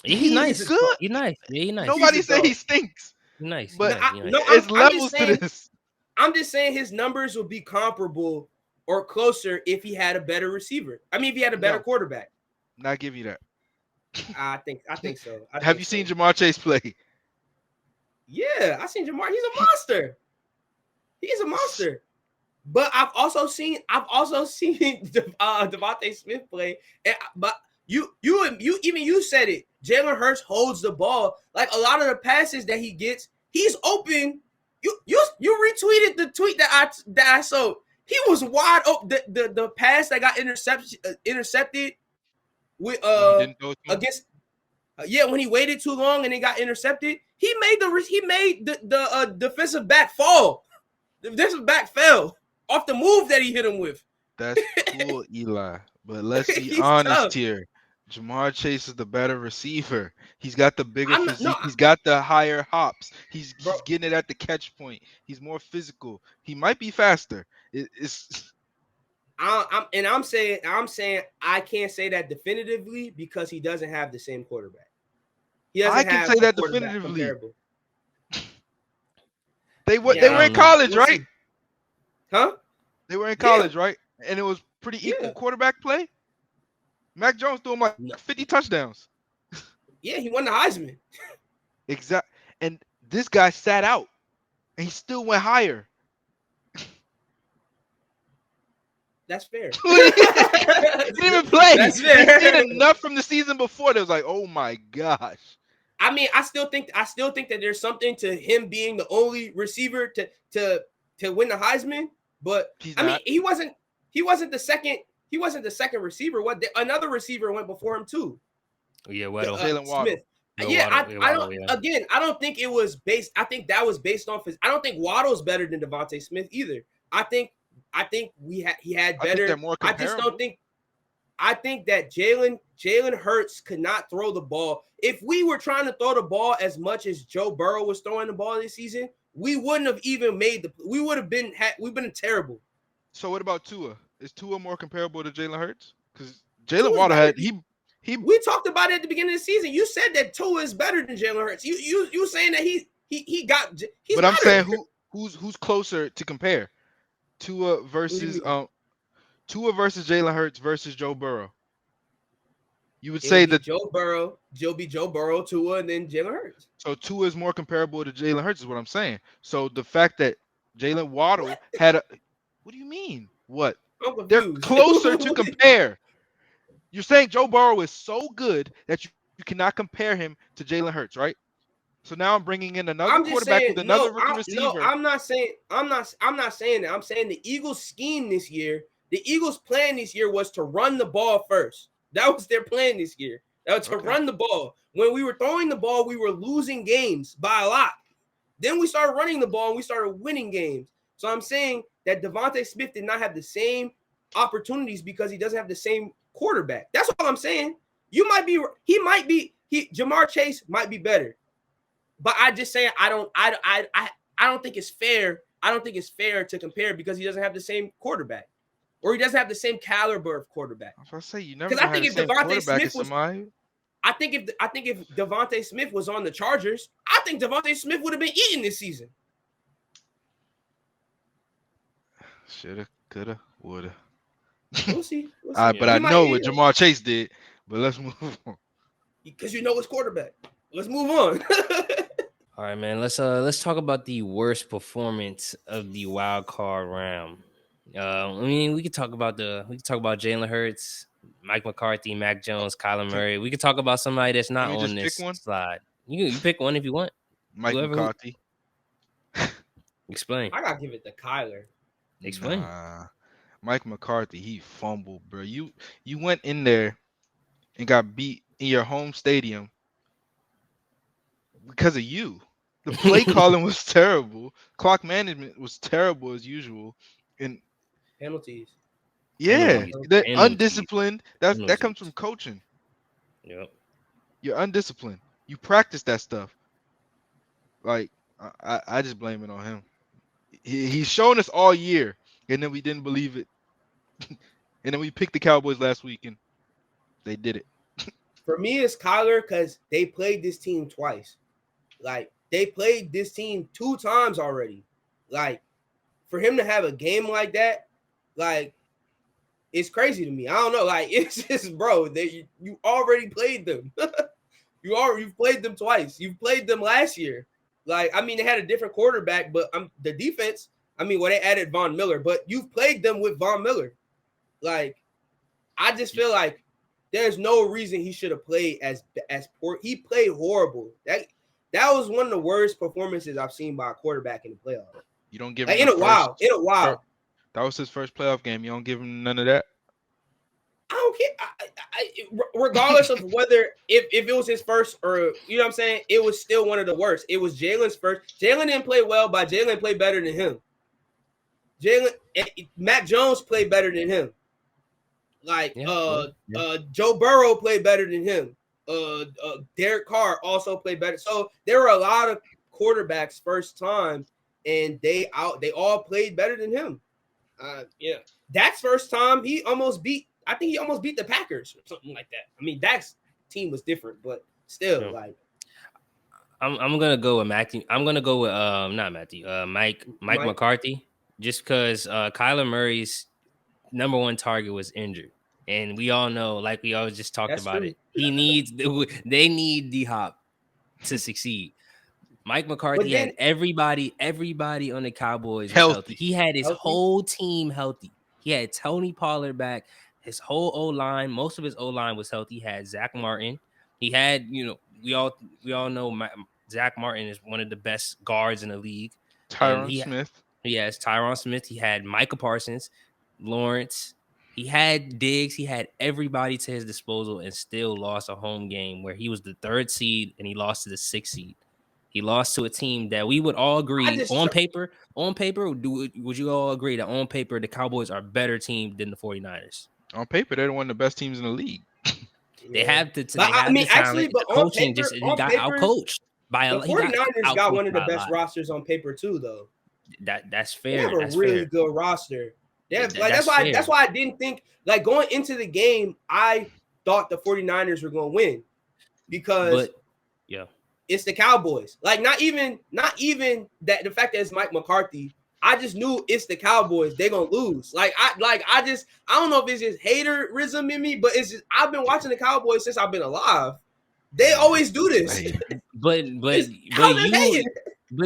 He's nice. Good. He's nice. Yeah, he's nice. Nobody said he stinks. He's nice. But it's levels to this. I'm just saying his numbers would be comparable or closer if he had a better receiver. I mean, if he had a better quarterback. Not give you that. I think so. Have you seen Jamar Chase play? Yeah, I seen Jamar. He's a monster. He's a monster. But I've also seen Devontae Smith play. But you said it. Jalen Hurts holds the ball. Like a lot of the passes that he gets, he's open. You retweeted the tweet that I saw. He was wide open. The pass that got intercepted with against when he waited too long and it got intercepted, he made the defensive back fall. The defensive back fell off the move that he hit him with. That's cool, Eli. But let's be honest here. Jamar Chase is the better receiver. He's got the bigger physique. He's got the higher hops. He's getting it at the catch point. He's more physical. He might be faster. I'm saying I can't say that definitively because he doesn't have the same quarterback. I can say that definitively. Comparable. They were in college, right? Huh? They were in college, right? And it was pretty equal quarterback play. Mac Jones threw him like 50 touchdowns. Yeah, he won the Heisman. Exactly. And this guy sat out, and he still went higher. That's fair. He didn't even play. That's fair. He did enough from the season before that was like, oh my gosh. I mean, I still think that there's something to him being the only receiver to win the Heisman. But he wasn't the second. He wasn't the second receiver. Another receiver went before him too. Yeah, Waddle. Jalen Waddle. Smith. I don't think it was based. I think that was based off his. I don't think Waddle's better than Devontae Smith either. I think he had better. I just don't think. I think that Jalen Hurts could not throw the ball. If we were trying to throw the ball as much as Joe Burrow was throwing the ball this season, we wouldn't have even we would have been. We've been terrible. So what about Tua? Is Tua more comparable to Jalen Hurts? Because Jalen Waddle had he. We talked about it at the beginning of the season. You said that Tua is better than Jalen Hurts. You saying that he's but better. I'm saying who's closer to compare? Tua versus Jalen Hurts versus Joe Burrow. You would say that Joe Burrow, Tua, and then Jalen Hurts. So Tua is more comparable to Jalen Hurts is what I'm saying. So the fact that Jalen Waddle had a what do you mean? What? They're closer to compare. You're saying Joe Burrow is so good that you cannot compare him to Jalen Hurts, right? So now I'm bringing in another quarterback with another rookie receiver. No, I'm not saying that. I'm saying the Eagles' scheme this year, the Eagles' plan this year was to run the ball first. That was their plan this year. To run the ball. When we were throwing the ball, we were losing games by a lot. Then we started running the ball and we started winning games. So I'm saying that Devontae Smith did not have the same opportunities because he doesn't have the same quarterback. That's all I'm saying. Jamar Chase might be better. But I just saying I don't think it's fair. I don't think it's fair to compare because he doesn't have the same quarterback. Or he doesn't have the same caliber of quarterback. I was going to say, you never gonna have the same quarterback as somebody. I think if Devontae Smith was on the Chargers, I think Devontae Smith would have been eating this season. Shoulda, coulda, woulda. We'll see. But I know what Jamar Chase did. But let's move on. Because you know his quarterback. Let's move on. All right, man. Let's talk about the worst performance of the wild card round. We could talk about Jalen Hurts, Mike McCarthy, Mac Jones, Kyler Murray. We could talk about somebody that's not on this slide. You pick one if you want. Mike McCarthy. Explain. I gotta give it to Kyler. Explain. Mike McCarthy, he fumbled, bro. You went in there and got beat in your home stadium because of you. The play calling was terrible. Clock management was terrible as usual. And penalties. Yeah, they're undisciplined. That comes from coaching. Yep. You're undisciplined. You practice that stuff. Like, I just blame it on him. He's shown us all year, and then we didn't believe it. And then we picked the Cowboys last week, and they did it. For me, it's Kyler because they played this team twice. Like, they played this team 2 times already. Like, for him to have a game like that, like, it's crazy to me. I don't know. Like, it's just, bro, you already played them. You've played them twice. You've played them last year. Like, I mean, they had a different quarterback, but the defense, they added Von Miller, but you've played them with Von Miller. Like, I just feel like there's no reason he should have played as poor. He played horrible. That was one of the worst performances I've seen by a quarterback in the playoffs. You don't give him in a while. That was his first playoff game. You don't give him none of that. I don't care. Regardless of whether if it was his first or you know what I'm saying, it was still one of the worst. It was Jalen's first. Jalen didn't play well, but Jalen played better than him. Mac Jones played better than him. Like Joe Burrow played better than him. Derek Carr also played better. So there were a lot of quarterbacks first time, and they all played better than him. Dak's first time he almost beat the Packers or something like that. I mean, Dak's team was different, but still, like I'm gonna go with Matthew. I'm gonna go with not Matthew. Mike McCarthy, just because Kyler Murray's number one target was injured, and we all know, like we always just talked about it. They need D-Hop to succeed. Mike McCarthy had everybody on the Cowboys healthy. He had his whole team healthy. He had Tony Pollard back. His whole O-line, most of his O-line was healthy. He had Zach Martin. He had, we all know Zach Martin is one of the best guards in the league. Tyron Smith. He has Tyron Smith. He had Micah Parsons, Lawrence. He had Diggs. He had everybody to his disposal and still lost a home game where he was the 3rd seed and he lost to the 6th seed. He lost to a team that we would all agree on paper, would you all agree that on paper the Cowboys are a better team than the 49ers? On paper, they're one of the best teams in the league. They have the talent. The coaching he got outcoached by the 49ers got one of the best rosters on paper too, though. That's fair. They have a really good roster. That's why I didn't think, like, going into the game, I thought the 49ers were going to win because it's the Cowboys. Like, not even that the fact that it's Mike McCarthy. I just knew it's the Cowboys. They're gonna lose. I don't know if it's just haterism in me, but it's just I've been watching the Cowboys since I've been alive. They always do this. But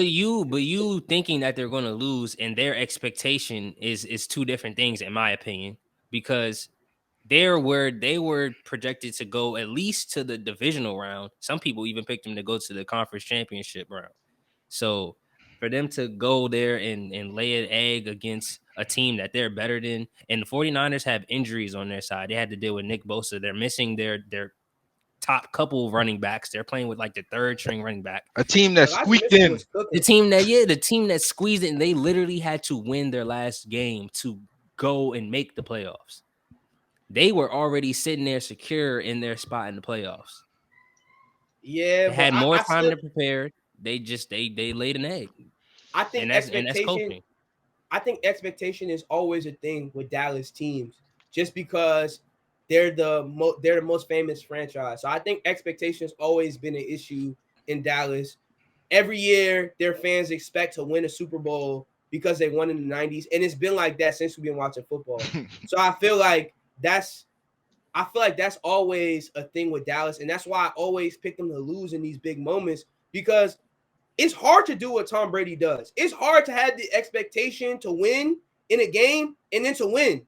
you thinking that they're gonna lose and their expectation is 2 different things, in my opinion, because they were projected to go at least to the divisional round. Some people even picked them to go to the conference championship round. So for them to go there and lay an egg against a team that they're better than, and the 49ers have injuries on their side. They had to deal with Nick Bosa. They're missing their top couple running backs. They're playing with like the third string running back. A team that Elijah squeaked Mitchell in. was cooking. The team that squeezed it, and they literally had to win their last game to go and make the playoffs. They were already sitting there secure in their spot in the playoffs. Yeah, They but had more I time still, to prepare. They just they laid an egg, I think and that's expectation. coaching. I think expectation is always a thing with Dallas teams, just because they're the most famous franchise. So I think expectation has always been an issue in Dallas. Every year, their fans expect to win a Super Bowl because they won in the '90s, and it's been like that since we've been watching football. So I feel like that's always a thing with Dallas, and that's why I always pick them to lose in these big moments, because it's hard to do what Tom Brady does. It's hard to have the expectation to win in a game and then to win.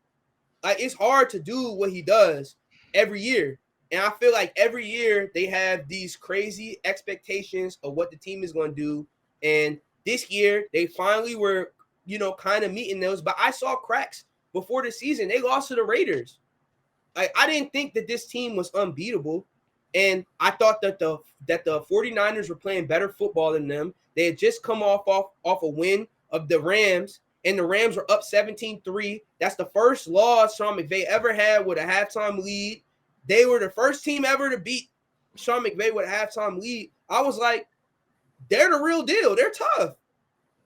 Like, it's hard to do what he does every year. And I feel like every year they have these crazy expectations of what the team is going to do. And this year they finally were, kind of meeting those. But I saw cracks before the season. They lost to the Raiders. Like, I didn't think that this team was unbeatable. And I thought that the 49ers were playing better football than them. They had just come off a win of the Rams, and the Rams were up 17-3. That's the first loss Sean McVay ever had with a halftime lead. They were the first team ever to beat Sean McVay with a halftime lead. I was like, they're the real deal. They're tough.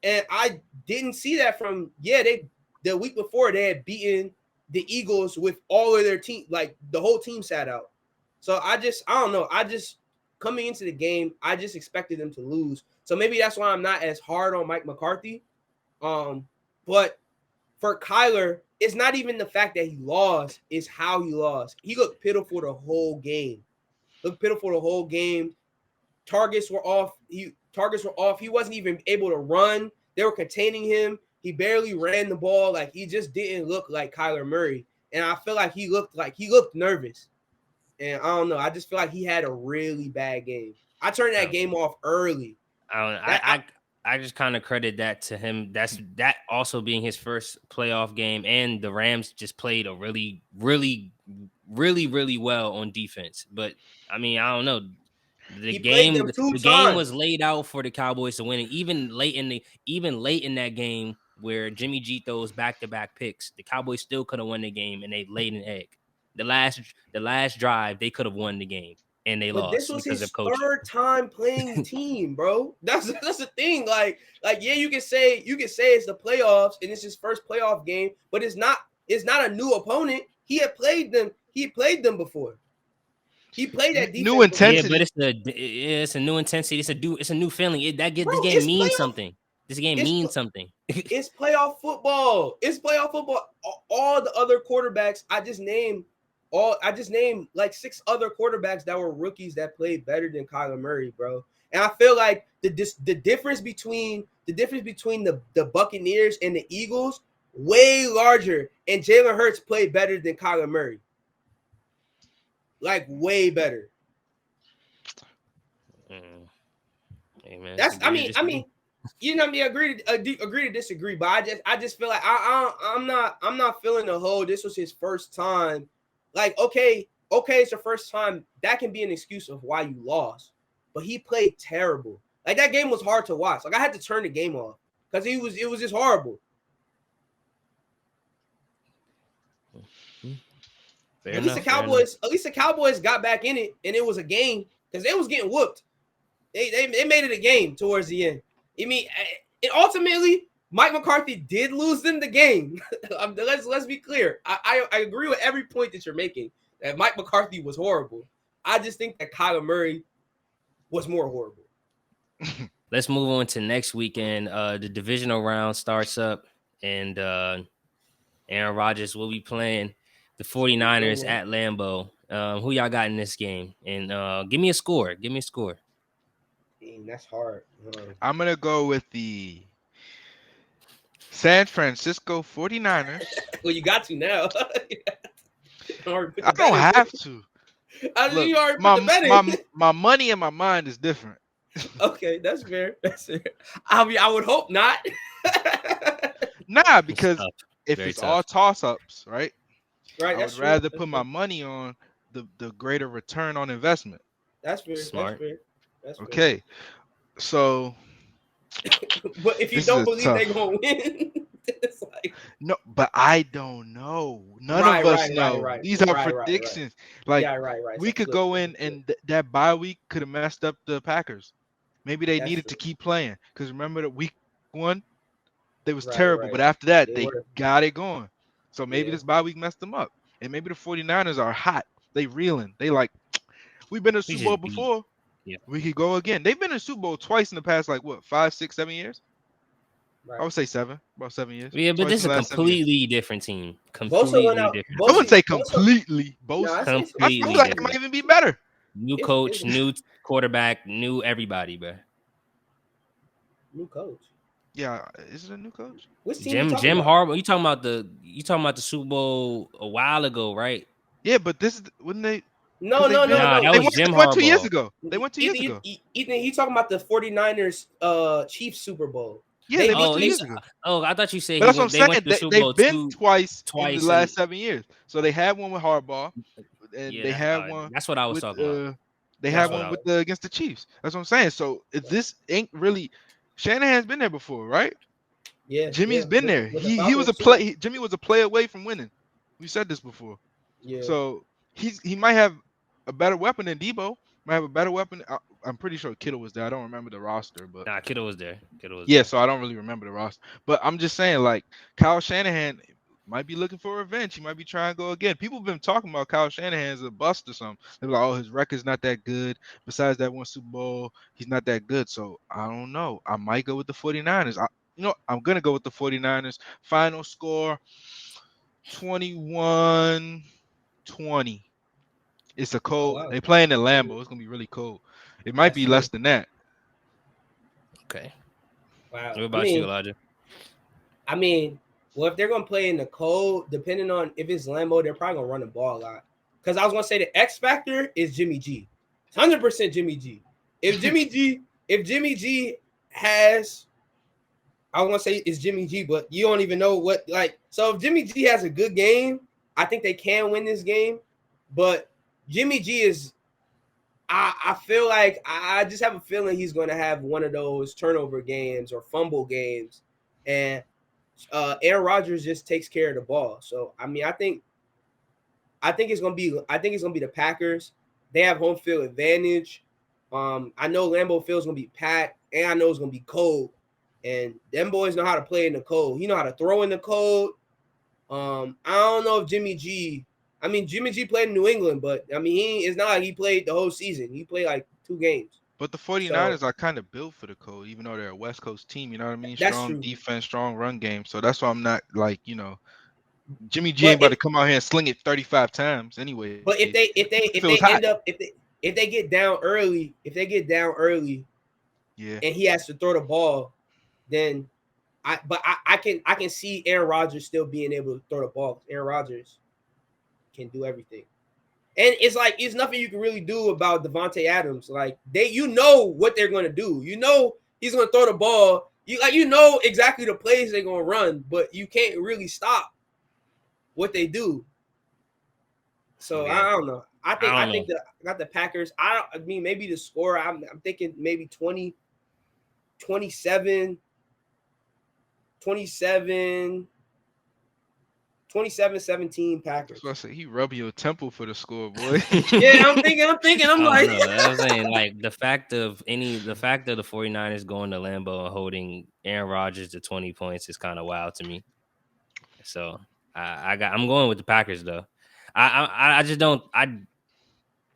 And I didn't see that from, the week before they had beaten the Eagles with all of their team, like the whole team sat out. So I don't know. Coming into the game, I just expected them to lose. So maybe that's why I'm not as hard on Mike McCarthy. But for Kyler, it's not even the fact that he lost, it's how he lost. He looked pitiful the whole game. Targets were off. He wasn't even able to run. They were containing him. He barely ran the ball. Like, he just didn't look like Kyler Murray. And I feel like he looked nervous. And I don't know. I just feel like he had a really bad game. I turned that game off early. I just kind of credit that to him. That also being his first playoff game, and the Rams just played a really, really, really, really well on defense. But I mean, I don't know. The game was laid out for the Cowboys to win, and even late in that game where Jimmy G throws back-to-back picks, the Cowboys still could have won the game, and they laid an egg. The last drive, they could have won the game, and they lost this was because his of coaching. third time playing the team, bro. That's the thing. Like yeah, you can say it's the playoffs and it's his first playoff game, but it's not a new opponent. He had played them. He played them before. He played that defense. New intensity. Yeah, but it's a new intensity. It's a new feeling. This game means something. This game means something. It's playoff football. All the other quarterbacks I just named like 6 other quarterbacks that were rookies that played better than Kyler Murray, bro. And I feel like the difference between the Buccaneers and the Eagles way larger, and Jalen Hurts played better than Kyler Murray. Like, way better. Amen. I mean, agree to disagree, but I just feel like I'm not feeling the whole. This was his first time. Like, okay, it's your first time. That can be an excuse of why you lost, but he played terrible. Like, that game was hard to watch. Like, I had to turn the game off because it was just horrible. At least the Cowboys got back in it, and it was a game because they was getting whooped. They made it a game towards the end. I mean, and ultimately, Mike McCarthy did lose them the game. Let's be clear. I agree with every point that you're making, that Mike McCarthy was horrible. I just think that Kyler Murray was more horrible. Let's move on to next weekend. The divisional round starts up, and Aaron Rodgers will be playing the 49ers at Lambeau. Who y'all got in this game? And give me a score. Dang, that's hard. I'm going to go with the San Francisco 49ers. Well, you got to now. I don't have to. Look, my money and my mind is different. Okay, that's fair. I mean, I would hope not. Nah, because if Very it's tough. all toss-ups, right? Right. I would rather put my money on the greater return on investment. That's fair. That's Smart. fair. That's fair. Okay, so But if you this is don't a believe they're tough. gonna win, it's like No, but I don't know. None of right, us right, right, know. right, These are right, right, right. predictions. Like Yeah, right, right. It's we a could flip. go It's a in flip. and that bye week could have messed up the Packers. Maybe they That's needed to true. keep playing because remember that week one they was Right, terrible, right. but after that They they were. got it going. So maybe Yeah. this bye week messed them up, and maybe the 49ers are hot. They reeling. They like we've been to We Super Bowl just beat. before. Yeah. We could go again. They've been in Super Bowl twice in the past like what 5, 6, 7 years. I Right. would say seven, about 7 years. Yeah, but Twice this in is the a last 7 years. completely different team. Bosa went Completely out. different I team. wouldn't Bosa. say Bosa. completely. No, Both. I say I feel Completely like it it's might different. even be better. New it's coach, new quarterback, new everybody, bro. new coach. Yeah, is it a new coach? Which team you talking Jim about? Harbaugh. You talking about the Super Bowl a while ago, right? Yeah, but this is when they No, because they've no, no, been Nah, that no. they was went Jim they went 2 years Harbaugh. ago. They went 2 years Ethan, ago. Ethan, he talking about the 49ers Chiefs Super Bowl. Yeah, They they went Oh, two they years ago. I thought you said But he that's what I'm went. They saying. went to the Super They've Bowl been twice in the twice, and last 7 years. So they had one with Harbaugh, and yeah, they had one that's what I was with talking about. they That's had what one I. with the against the Chiefs. That's what I'm saying. So if this ain't really Shanahan's been there before, right? yeah, Jimmy's yeah, been there. with the He was a Falcons too. play. Jimmy was a play away from winning. We said this before. Yeah, So he might have a better weapon than Debo. Might have a better weapon. I'm pretty sure Kittle was there. I don't remember the roster, but Nah, Kittle was there. Kittle was yeah. there. So I don't really remember the roster. But I'm just saying, like Kyle Shanahan might be looking for revenge. He might be trying to go again. People have been talking about Kyle Shanahan as a bust or something. They're like, oh, his record's not that good. Besides that one Super Bowl, he's not that good. So I don't know. I might go with the 49ers. I'm gonna go with the 49ers. Final score 21-20. It's a oh cold. wow, They playing in Lambeau. It's gonna be really cold. It might that's be fair. less than that. Okay. Wow. What about you, Elijah? I mean, well, if they're gonna play in the cold, depending on if it's Lambeau, they're probably gonna run the ball a lot. Because I was gonna say the X factor is Jimmy G, 100% Jimmy G. If Jimmy G has, I want to say it's Jimmy G, but you don't even know what like. So if Jimmy G has a good game, I think they can win this game. But Jimmy G is, I feel like I just have a feeling he's going to have one of those turnover games or fumble games, and Aaron Rodgers just takes care of the ball. So I mean, I think it's gonna be the Packers. They have home field advantage. I know Lambeau Field's gonna be packed, and I know it's gonna be cold. And them boys know how to play in the cold. He know how to throw in the cold. I don't know if Jimmy G. I mean, Jimmy G played in New England, but I mean, it's not like he played the whole season. He played like 2 games. But the So 49ers are kind of built for the cold, even though they're a West Coast team. You know what I mean? that's Strong true. defense, strong run game. So that's why I'm not like Jimmy G ain't But about to if come out here and sling it 35 times. Anyways, but it if feels they hot. end up if they get down early, Yeah. and he has to throw the ball, then I can see Aaron Rodgers still being able to throw the ball. Aaron Rodgers can do everything. And it's like it's nothing you can really do about Devontae Adams. Like you know what they're gonna do. You know he's gonna throw the ball. You know exactly the plays they're gonna run, but you can't really stop what they do. So Yeah, I don't know. I I don't know. think I got the Packers. I mean maybe the score. I'm thinking maybe 20, 27, 27, 27-17 That's why I Packers. say he rubbing your temple for the score, boy. Yeah, I'm I don't like, know. I'm saying like the fact of the 49ers going to Lambeau and holding Aaron Rodgers to 20 points is kind of wild to me. So I'm going with the Packers though. I just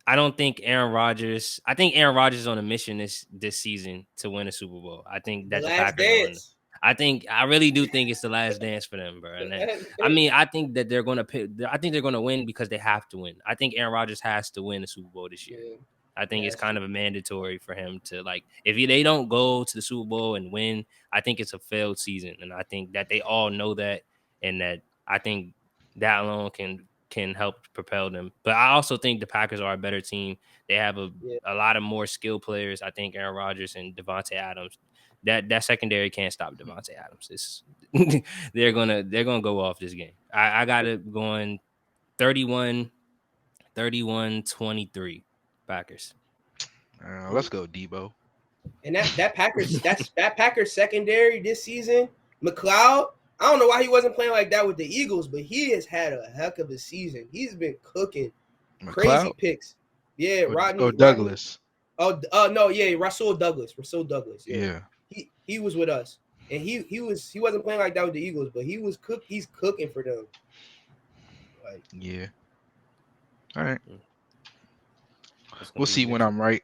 I don't think Aaron Rodgers. I think Aaron Rodgers is on a mission this season to win a Super Bowl. I think the that the last Packers are on. dance. I really do think it's the last dance for them, bro. And I mean, I think that they're gonna pick. I think they're gonna win because they have to win. I think Aaron Rodgers has to win the Super Bowl this year. Yeah, I think yeah, it's that's kind true. of a mandatory for him to like. If they don't go to the Super Bowl and win, I think it's a failed season, and I think that they all know that, and that I think that alone can help propel them. But I also think the Packers are a better team. They have Yeah, a lot of more skilled players. I think Aaron Rodgers and Devontae Adams. That secondary can't stop Devontae Adams. It's they're gonna go off this game. I got it going 31-30 31-23, Packers. Let's go, Debo. And that Packers secondary this season, McLeod. I don't know why he wasn't playing like that with the Eagles, but he has had a heck of a season. He's been cooking crazy McLeod? picks. Yeah, Rodney. Or Douglas. No, yeah, Russell Douglas. Yeah. He was with us, and he wasn't playing like that with the Eagles, but he's cooking for them. Like, Yeah. All right. That's gonna We'll be see when good. I'm right.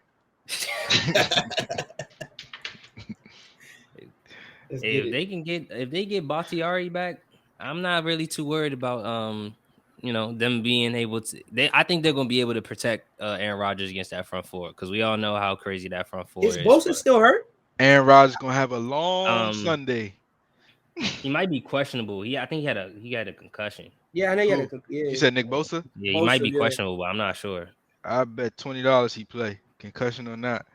If they get Bakhtiari back, I'm not really too worried about them being able to. I think they're gonna be able to protect Aaron Rodgers against that front four because we all know how crazy that front four is is. Bosa still hurt? Aaron Rodgers gonna have a long Sunday. He might be questionable. I think he had a concussion. Yeah, I know Who? yeah. You said Nick Bosa? Yeah, he Bosa, might be yeah. questionable, but I'm not sure. I bet $20 he play. Concussion or not.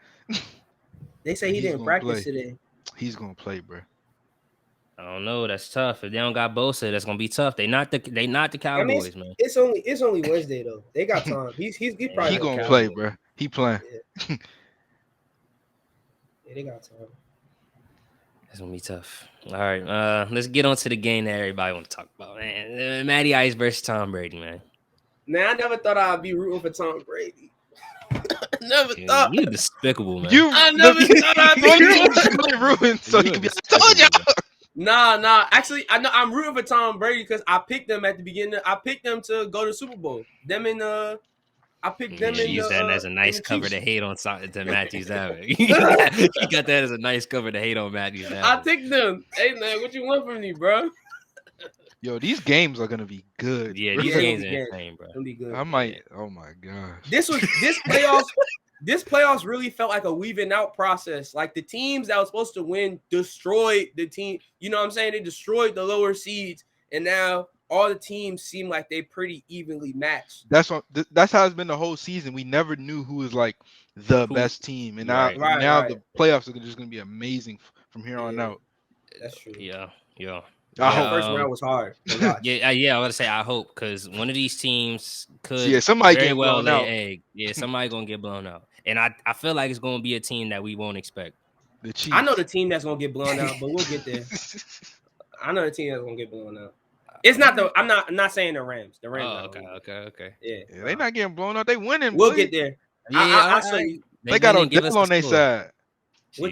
They say he He's didn't gonna practice play. today. He's gonna play, bro. I don't know. That's tough. If they don't got Bosa, that's gonna be tough. They not the Cowboys, man. It's only Wednesday though. They got time. He's probably He not the gonna okay. play, Cowboys. bro. He playing. Yeah, they got time. That's gonna be tough. All right, let's get on to the game that everybody want to talk about, man. Matty Ice versus Tom Brady, man. Now I never thought I'd be rooting for Tom Brady. Never thought. You despicable, man. I never thought I'd be ruined, so he could be. I told y'all. Nah. Actually, I know I'm rooting for Tom Brady because I picked them at the beginning. I picked them to go to Super Bowl. I picked them in. Use that as a nice cover to hate on to Matthews Allen. You got that as a nice cover to hate on Matthews Allen. I picked them. Hey man, what you want from me, bro? Yo, these games are gonna be good. Yeah, bro. these games are insane, bro. Gonna be good. I might. Oh my gosh. This playoffs. This playoffs really felt like a weaving out process. Like the teams that were supposed to win destroyed the team. You know what I'm saying? They destroyed the lower seeds, and now all the teams seem like they pretty evenly matched. That's how it's been the whole season. We never knew who was like the best team, and now the playoffs are just gonna be amazing from here on out. That's true. Yeah. The first round was hard. Yeah. I would say I hope because one of these teams could somebody very get well blown lay out. egg. Yeah, somebody gonna get blown out, and I feel like it's gonna be a team that we won't expect. The Chiefs. I know the team that's gonna get blown out, but we'll get there. I know the team that's gonna get blown out. It's not the. I'm not saying the Rams. The Rams. Okay. Yeah, they not getting blown out. They winning. We'll get there. Yeah, I'll show you. They got Odell on their side. So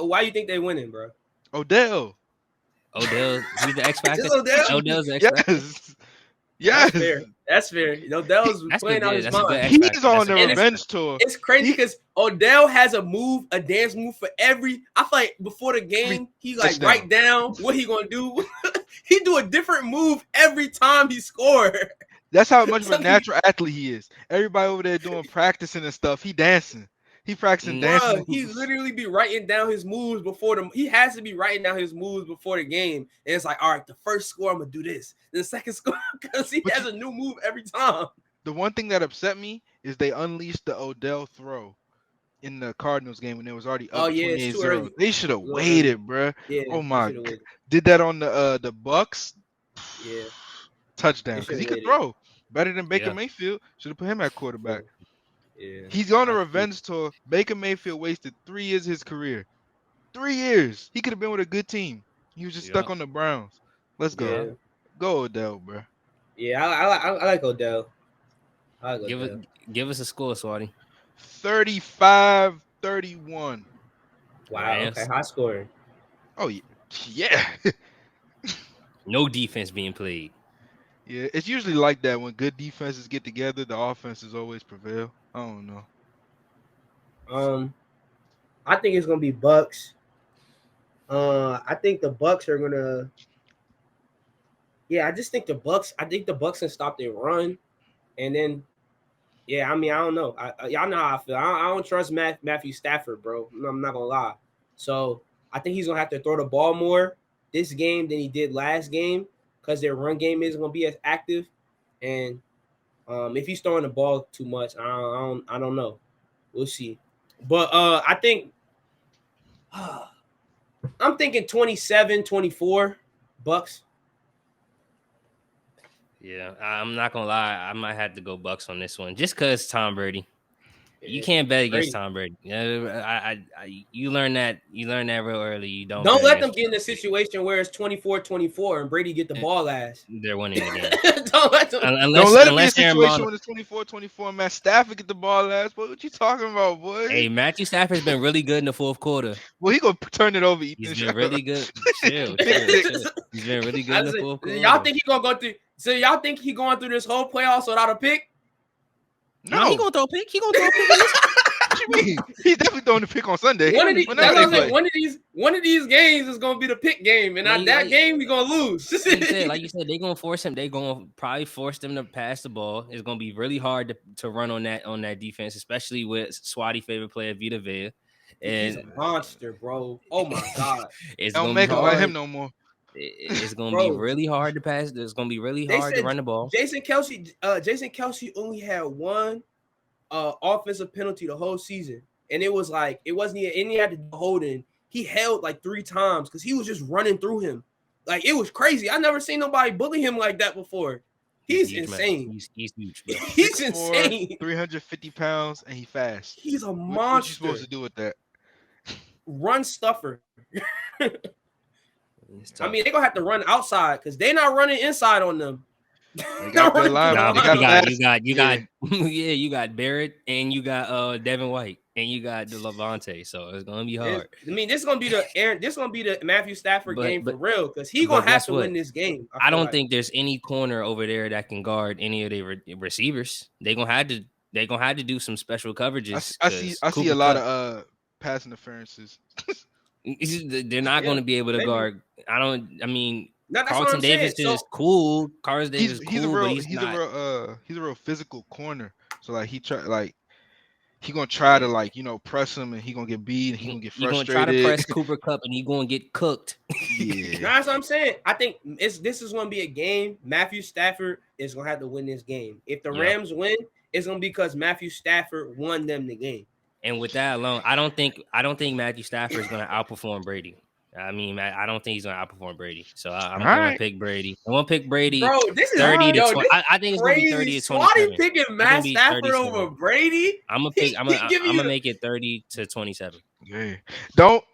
why you think they winning, bro? Odell, he's the X factor. Odell's the X factor. Yes. That's fair. Odell's playing out his mind. He's on the revenge tour. It's crazy because Odell has a dance move for every. I feel like before the game, he like write down what he gonna do. He do a different move every time he score. That's how much of a natural athlete he is. Everybody over there doing practicing and stuff. He dancing. He practicing dancing. He literally be writing down his moves before he has to be writing down his moves before the game. And it's like, all right, the first score, I'm gonna do this. The second score, because he has a new move every time. The one thing that upset me is they unleashed the Odell throw in the Cardinals game when it was already up 28-0. They should have waited, bro. Yeah, oh my god. Did that on the Bucks? Yeah. Touchdown. Because he could throw better than Baker Mayfield. Should have put him at quarterback. Yeah. He's on a revenge tour. Baker Mayfield wasted 3 years of his career. 3 years. He could have been with a good team. He was just stuck on the Browns. Let's go. Yeah. Go Odell, bro. Yeah, I like Odell. Give us a score, Swaty. 35-31. Wow. Okay, high scoring. Oh yeah. No defense being played. Yeah, it's usually like that when good defenses get together, the offenses always prevail. I don't know. I think it's gonna be Bucks. I think the Bucks are gonna. Yeah, I just think the Bucks. I think the Bucks can stop their run, and then, yeah, I mean, I don't know. Y'all know how I feel. I don't trust Matthew Stafford, bro. I'm not gonna lie. So I think he's gonna have to throw the ball more this game than he did last game because their run game isn't gonna be as active, and if he's throwing the ball too much, I don't know. We'll see. But I think I'm thinking 27-24 Bucks. Yeah, I'm not gonna lie. I might have to go Bucks on this one, just cause Tom Brady. You Yeah, can't bet against Brady. Tom Brady. Yeah, you learn that. You learn that real early. You don't Don't bet let them against get in a Brady. situation where it's 24-24 and Brady get the ball last. They're winning the game. Don't let them. Don't Unless let it be a Aaron situation Donald. when it's 24-24 and Matt Stafford get the ball last. Boy, what you talking about, boy? Hey, Matthew Stafford's been really good in the fourth quarter. Well, he gonna turn it over. He's Ethan. been Shut really up. good. Chill. Pick Chill. six. He's been really good I in the said, fourth y'all quarter. think he gonna go through? So y'all think he going through this whole playoffs without a pick? No, he No, gonna throw a pick. He gonna throw a pick in this. what you mean? He's definitely throwing the pick on Sunday. One of these, Whenever that's they what I'm saying. play. One of these games is gonna be the pick game, and Like, that game we gonna lose. like you said, they gonna force him. They gonna probably force them to pass the ball. It's gonna be really hard to run on that defense, especially with Swaty favorite player Vita Vea. He's And a monster, bro. Oh my god, it's Don't gonna be make him like him hard. no more. It's gonna be bro. really hard to pass. It's gonna be really They hard to said run the ball. Jason Kelsey only had one offensive penalty the whole season, and it was like it wasn't even. And he had to hold in. He held like 3 times because he was just running through him. Like it was crazy. I never seen nobody bully him like that before. He's huge, man. insane. He's huge, bro. He's 6'4", insane. 350 pounds, and he fast. He's a What you monster. supposed to do with that? Run stuffer. It's I tough. mean, they're gonna have to run outside because they're not running inside on them. They got good line. Nah, They but got you fast. got you got Barrett and you got Devin White and you got the Levante, so it's gonna be hard. I mean, this is gonna be the Matthew Stafford game for But real because he's gonna have guess to what? win this game. I don't think there's any corner over there that can guard any of the receivers. They're gonna have to do some special coverages. I see a lot of pass interferences. They're not going to be able to guard. I mean, that's Carlton Davis is cool. Carlton Davis is cool, but he's a real physical corner. So like he gonna try to press him, and he gonna get beat, and he gonna get frustrated. He's gonna try to press Cooper Kupp, and he gonna get cooked. Yeah, that's what I'm saying. I think this is gonna be a game. Matthew Stafford is gonna have to win this game. If the Rams win, it's gonna be because Matthew Stafford won them the game. And with that alone, I don't think Matthew Stafford is gonna outperform Brady. I mean, I don't think he's gonna outperform Brady. So I'm gonna pick Brady. I'm gonna pick Brady. Bro, this is 30 to 20. I think it's crazy. gonna be 30 to 27. Swaty picking Matt Stafford over Brady. I'm gonna make it 30 to 27. Yeah.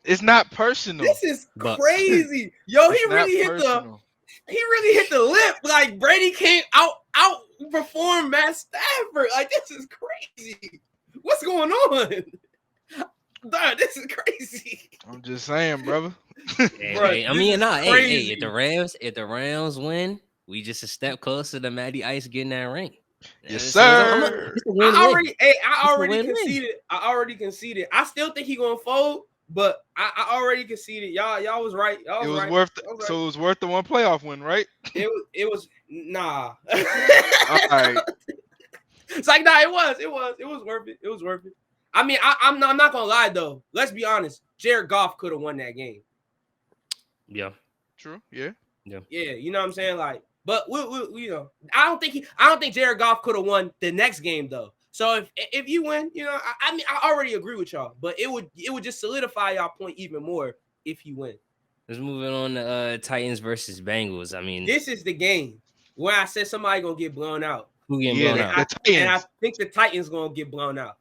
It's not personal. This is crazy. Yo, he really hit the lip. Like Brady can't outperform Matt Stafford. Like this is crazy. What's going on? Duh, this is crazy. I'm just saying, brother. Hey, I mean, hey, if the Rams win, we just a step closer to Matty Ice getting that ring. Yes, sir. I already conceded. I still think he gonna fold, but I already conceded. Y'all was right. It was worth the one playoff win, right? It was nah. All right. It's like nah. It was worth it. It was worth it. I mean, I'm not gonna lie though. Let's be honest. Jared Goff could have won that game. Yeah. True. Yeah. Yeah. You know what I'm saying? Like, but we I don't think Jared Goff could have won the next game though. So if you win, I mean, I already agree with y'all, but it would just solidify y'all point even more if you win. Let's move on to Titans versus Bengals. I mean, this is the game where I said somebody gonna get blown out. Who getting blown out? And I think the Titans gonna get blown out.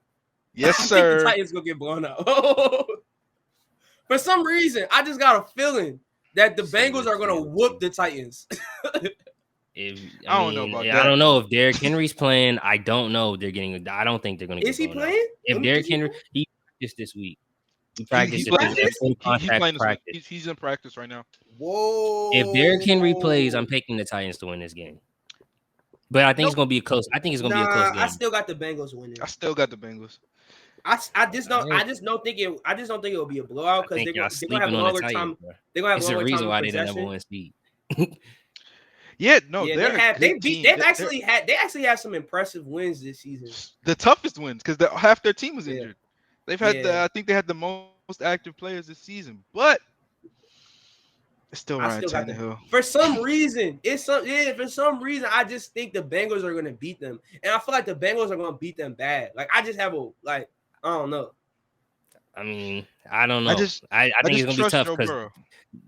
Yes, sir. I think the Titans gonna get blown out. For some reason, I just got a feeling that the Bengals are gonna whoop the Titans. I don't know about that. I don't know if Derrick Henry's playing. I don't know if they're getting. I don't think they're gonna. Is he playing? Out. If Derrick Henry, he practiced this week. He practiced. He's in practice right now. Whoa! If Derrick Henry plays, I'm picking the Titans to win this game. But I think it's gonna be close. I think it's gonna be a close game. I still got the Bengals winning. I still got the Bengals. I just don't think it will be a blowout because they're gonna have a longer time. They're gonna have a longer time. It's the reason why they're the number one seed. Yeah, no, they actually have some impressive wins this season. The toughest wins because half their team was injured. They've had I think they had the most active players this season, but it's still Ryan Tannehill. For some reason, I just think the Bengals are gonna beat them, and I feel like the Bengals are gonna beat them bad. Like I just have I don't know. I mean, I don't know. I think it's gonna be tough because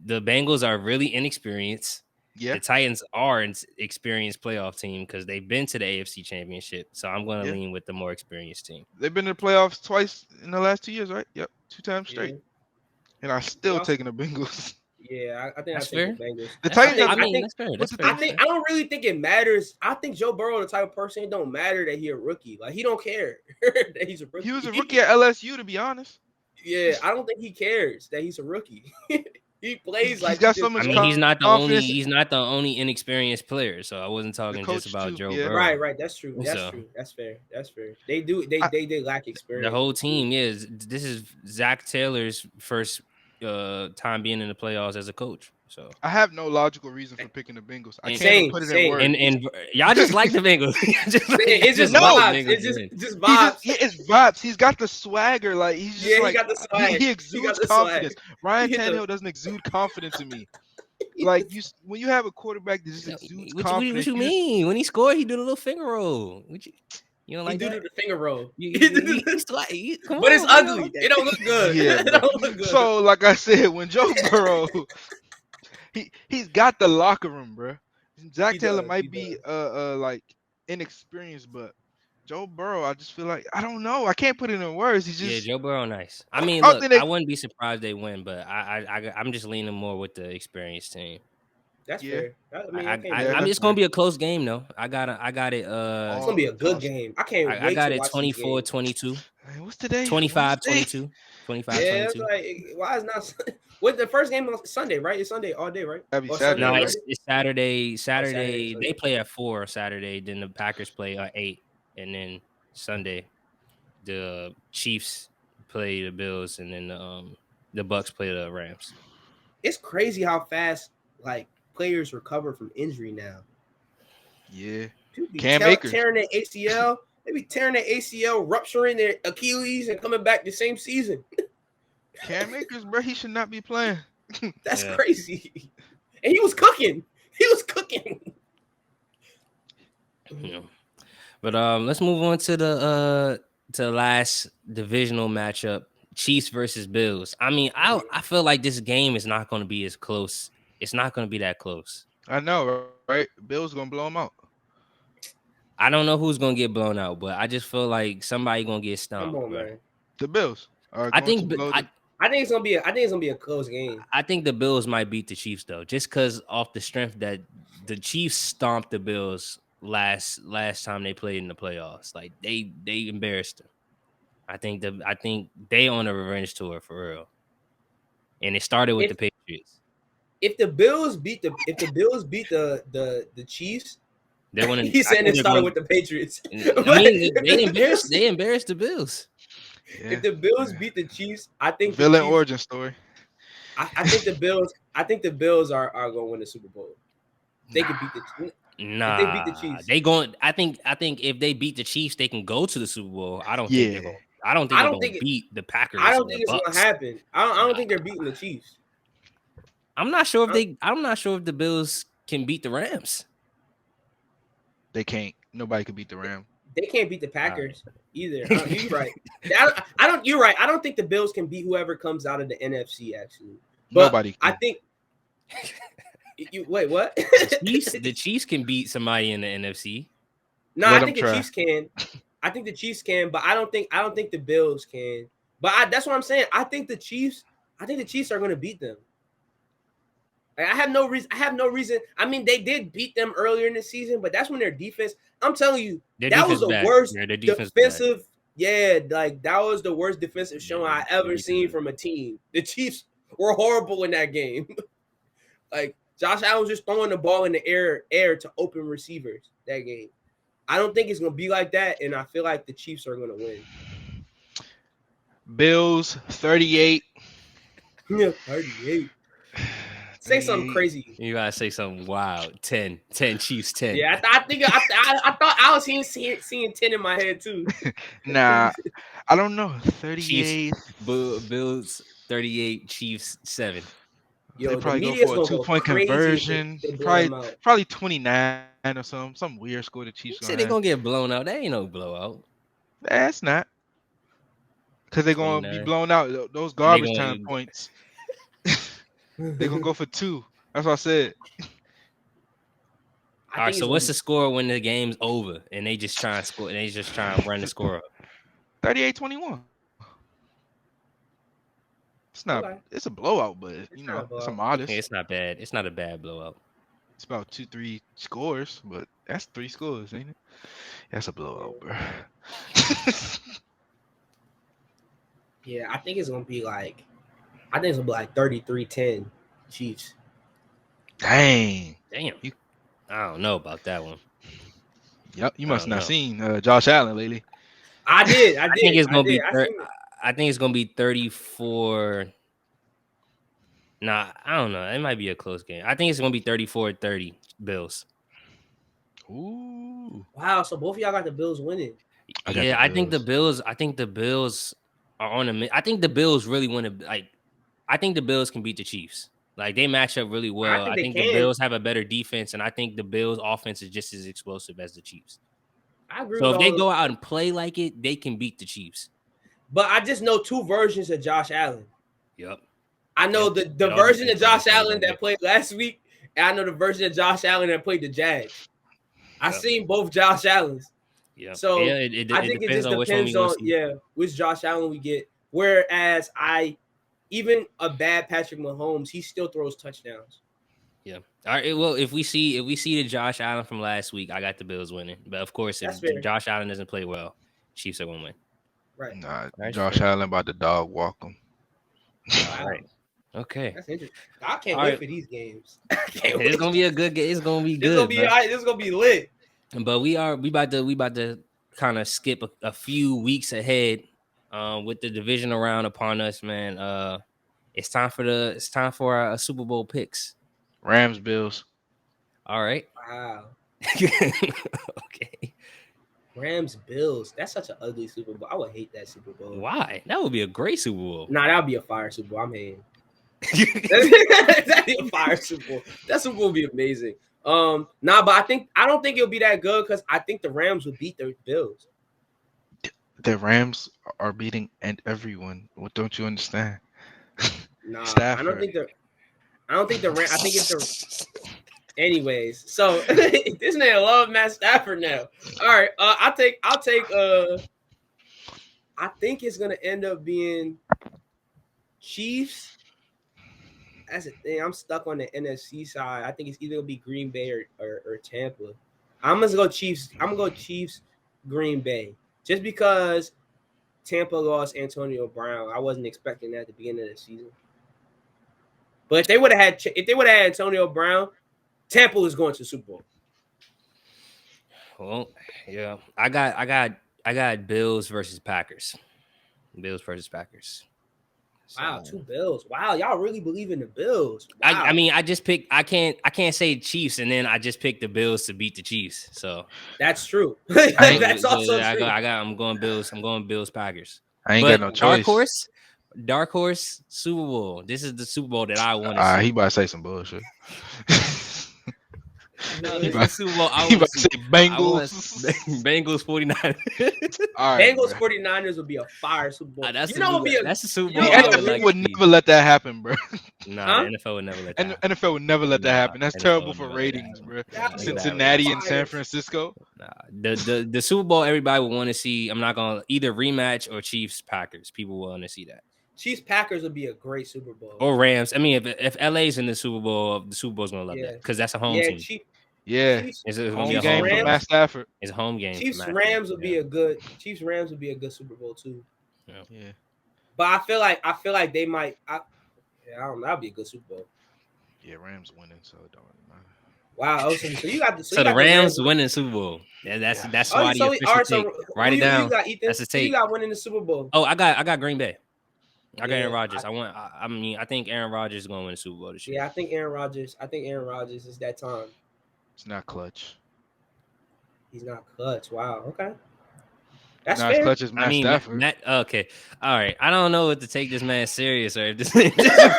the Bengals are really inexperienced. Yeah, The Titans are an experienced playoff team because they've been to the AFC Championship. So I'm going to yeah. lean with the more experienced team. They've been to the playoffs twice in the last 2 years, right? Yep, 2 times Yeah. straight. And I We still also, taking the Bengals. yeah, I think I That's take the fair. Bengals. The That's fair. Titans. I I mean, think that's fair. What's That's the fair. I thing? think I don't really think it matters. I think Joe Burrow, the type of person, it don't matter that he a rookie. Like he don't care that he's a rookie. He was a rookie at LSU, to be honest. Yeah, I don't think he cares that he's a rookie. He plays He's like got he so just I much mean, confidence. he's not the only inexperienced player. So I wasn't The talking just coach about too. Joe Yeah. Burrow. right. That's true. That's So true. That's fair. That's fair. They do. They I, lack the experience. whole team is. This is Zach Taylor's first time being in the playoffs as a coach. So I have no logical reason for picking the Bengals. I and can't even Same. put it in Same. words. and y'all just like the Bengals. It's just No, vibes. Bengals It's to win. just He vibes. just it's vibes. He's got the swagger. Like he's just Yeah, he like got the swag. he He exudes got the swag. confidence. Ryan He hit the- Tannehill doesn't exude confidence in me. Like when you have a quarterback that just exudes What confidence. you mean? When he scored, he did a little finger roll. You don't He like do that? the finger roll. Come But on, it's bro, you don't ugly. like that? It don't look good. Yeah, It bro. don't look good. So like I said, when Joe Burrow, he's got the locker room, bro. Zach He Taylor does, might he be does. like inexperienced, but Joe Burrow, I just feel like I don't know. I can't put it in words. He's Yeah, just Joe Burrow, nice. I mean, I don't look, think I they. wouldn't be surprised they win, but I'm just leaning more with the experienced team. That's Yeah, fair. I mean, I can't yeah, blame I mean, that's it's gonna fair. be a close game though. I got it. It's gonna be a good Awesome. game. I can't I wait got to it watch this game. 24-22, Man, what's today? 25 Wednesday. 22, 25 Yeah, it's 22. like why is not what the first game on Sunday, right? It's Sunday all day, right? That'd be Or Saturday, No, Sunday, right? right? it's Saturday. Saturday, Saturday they Sunday. play at 4 Saturday. Then the Packers play at 8, and then Sunday the Chiefs play the Bills, and then the Bucks play the Rams. It's crazy how fast like players recover from injury now. Yeah. People be Cam Akers. tearing their ACL. They be tearing their ACL, rupturing their Achilles, and coming back the same season. Cam Akers, bro, he should not be playing. That's Yeah. crazy. And he was cooking. He was cooking. You know. But let's move on to the last divisional matchup, Chiefs versus Bills. I mean, I feel like this game is not going to be as close. It's not going to be that close. I know, right? Bill's gonna blow him out. I don't know who's going to get blown out, but I just feel like somebody going to get stomped. Come on, bro. man. The Bills are I going to think blow the I think it's gonna be a close game. I think the Bills might beat the Chiefs though, just because off the strength that the Chiefs stomped the Bills last time they played in the playoffs. Like they embarrassed them. I think they on a revenge tour for real. And it started with the Patriots. If the Bills beat the Chiefs, They want to. he's saying it started with the Patriots. I mean, they embarrassed the Bills. yeah. If the Bills beat the Chiefs, I think villain the Chiefs, origin story. I think the Bills. I think the Bills are going to win the Super Bowl. They could beat the. Nah, If they beat the Chiefs, they going. I think if they beat the Chiefs, they can go to the Super Bowl. I don't think Yeah. they're going. I don't think they're going to beat the Packers. I don't or think the it's going Bucks. to happen. I don't think they're beating the Chiefs. I'm not sure if the Bills can beat the Rams. They can't. Nobody can beat the Ram. They can't beat the Packers either. You're right. I don't. You're right. I don't think the Bills can beat whoever comes out of the NFC. Actually, but Nobody can. I think. Wait, what? The Chiefs can beat somebody in the NFC. No, Let I think them the try. Chiefs can. I think the Chiefs can, but I don't think the Bills can. But that's what I'm saying. I think the Chiefs are going to beat them. Like, I have no reason. I mean, they did beat them earlier in the season, but that's when their defense. I'm telling you, that was the worst defensive. Yeah, like that was the worst defensive showing I ever seen from a team. The Chiefs were horrible in that game. Like Josh Allen was just throwing the ball in the air to open receivers that game. I don't think it's gonna be like that, and I feel like the Chiefs are gonna win. Bills 38. Yeah, 38. Say something crazy. You gotta say something wild. 10 Chiefs 10. Yeah, I thought I was seeing 10 in my head too. Nah, I don't know. 38. Bills 38, Chiefs 7. Yo, They the probably go media's for a gonna go 2-point crazy if conversion. they blow them out. Probably 29 or something. Some weird score the Chiefs You said they're gonna get blown out. That ain't no blowout. That's not. Because they're going to be 29. blown out. Those garbage gonna- time points. They're going to go for 2. That's what I said. All right, so what's the score when the game's over and they just try and score and they just try and run the score up? 38-21. It's not. Okay. It's a blowout, but It's you not a know, it's a blowout. modest. Yeah, it's not bad. It's not a bad blowout. It's about 2-3 scores, but that's 3 scores, ain't it? That's a blowout, bro. Yeah, I think it's gonna be like 33-10 Chiefs. Dang. Damn. I don't know about that one. Yep, you must don't not know. seen Josh Allen lately. I did. I think it's gonna be. I seen it. I think it's gonna be 34. Nah, I don't know. It might be a close game. I think it's gonna be 34-30 Bills. Ooh. Wow, so both of y'all got the Bills winning. I think the Bills. I think the Bills are on a. I think the Bills really want to like. I think the Bills can beat the Chiefs. Like they match up really well. I think the Bills have a better defense, and I think the Bills' offense is just as explosive as the Chiefs. I agree. So with if they go out and play like it, they can beat the Chiefs. But I just know 2 versions of Josh Allen. Yep. I know the version of Josh Allen that played last week, and I know the version of Josh Allen that played the Jags. I've seen both Josh Allens. Yeah. So yeah, I think it just depends on which Josh Allen we get. Whereas even a bad Patrick Mahomes, he still throws touchdowns. Yeah. All right. Well, if we see the Josh Allen from last week, I got the Bills winning. But of course, if Josh Allen doesn't play well, Chiefs are gonna win. Right. Nah, Josh Allen about to dog walk him. Wow. Right. Okay. That's interesting. I can't wait for these games. It's gonna be a good game. It's gonna be good. This is gonna be lit. But we about to kind of skip a few weeks ahead with the divisional round upon us, man. It's time for our Super Bowl picks. Rams, Bills. All right. Wow. Okay. Rams, Bills. That's such an ugly Super Bowl. I would hate that Super Bowl. Why? That would be a great Super Bowl. Nah, that would be a fire Super Bowl. I'm hating. That'd be a fire Super Bowl. That Super Bowl would be amazing. But I don't think it'll be that good because I think the Rams would beat the Bills. The Rams are beating everyone. What don't you understand? Nah, Stafford. I don't think the Rams. I think it's the. Anyways, so this man love Matt Stafford now. All right, I'll take. I think it's gonna end up being Chiefs. That's the thing. I'm stuck on the NFC side. I think it's either gonna be Green Bay or Tampa. I'm gonna go Chiefs. I'm gonna go Chiefs, Green Bay, just because Tampa lost Antonio Brown. I wasn't expecting that at the beginning of the season. But if they would have had Antonio Brown, Tampa is going to the Super Bowl. Well, yeah, I got Bills versus Packers. Bills versus Packers. So, wow, 2 Bills. Wow, y'all really believe in the Bills. Wow. I mean, I just picked. I can't say Chiefs, and then I just picked the Bills to beat the Chiefs. So that's true. That's also true. I'm going Bills. I'm going Bills Packers. I ain't got no choice. Dark horse Super Bowl. This is the Super Bowl that I want to see. He about to say some bullshit. No, this is the Super Bowl. He about to say Bengals. Bengals 49ers. All right, Bengals 49ers would be a fire Super Bowl. That's the Super Bowl. The NFL would never let that happen, bro. Nah, the NFL would never let that happen. NFL would never let that happen. That's terrible for ratings, bro. Cincinnati and San Francisco. Nah, the Super Bowl everybody would want to see. I'm not gonna either rematch or Chiefs Packers. People will want to see that. Chiefs Packers would be a great Super Bowl. Or Rams. I mean, if LA's in the Super Bowl's gonna love that because that's a home team. It's a home game for Matt Stafford. It's a home game. Chiefs Rams would be a good Super Bowl too. Yeah. But I feel like they might. I don't know. That'd be a good Super Bowl. Yeah, Rams winning, so it don't really matter. Wow. So you got the Rams winning Super Bowl. Yeah, that's why the official take. Write it down. That's the take. You got winning the Super Bowl. Oh, I got Green Bay. I got Aaron Rodgers. I think Aaron Rodgers is going to win the Super Bowl this year. Yeah, I think Aaron Rodgers is that time. It's not clutch. He's not clutch. Wow. Okay. That's not fair. As clutch as Matt Stafford. Okay. All right. I don't know what to take this man serious or if this is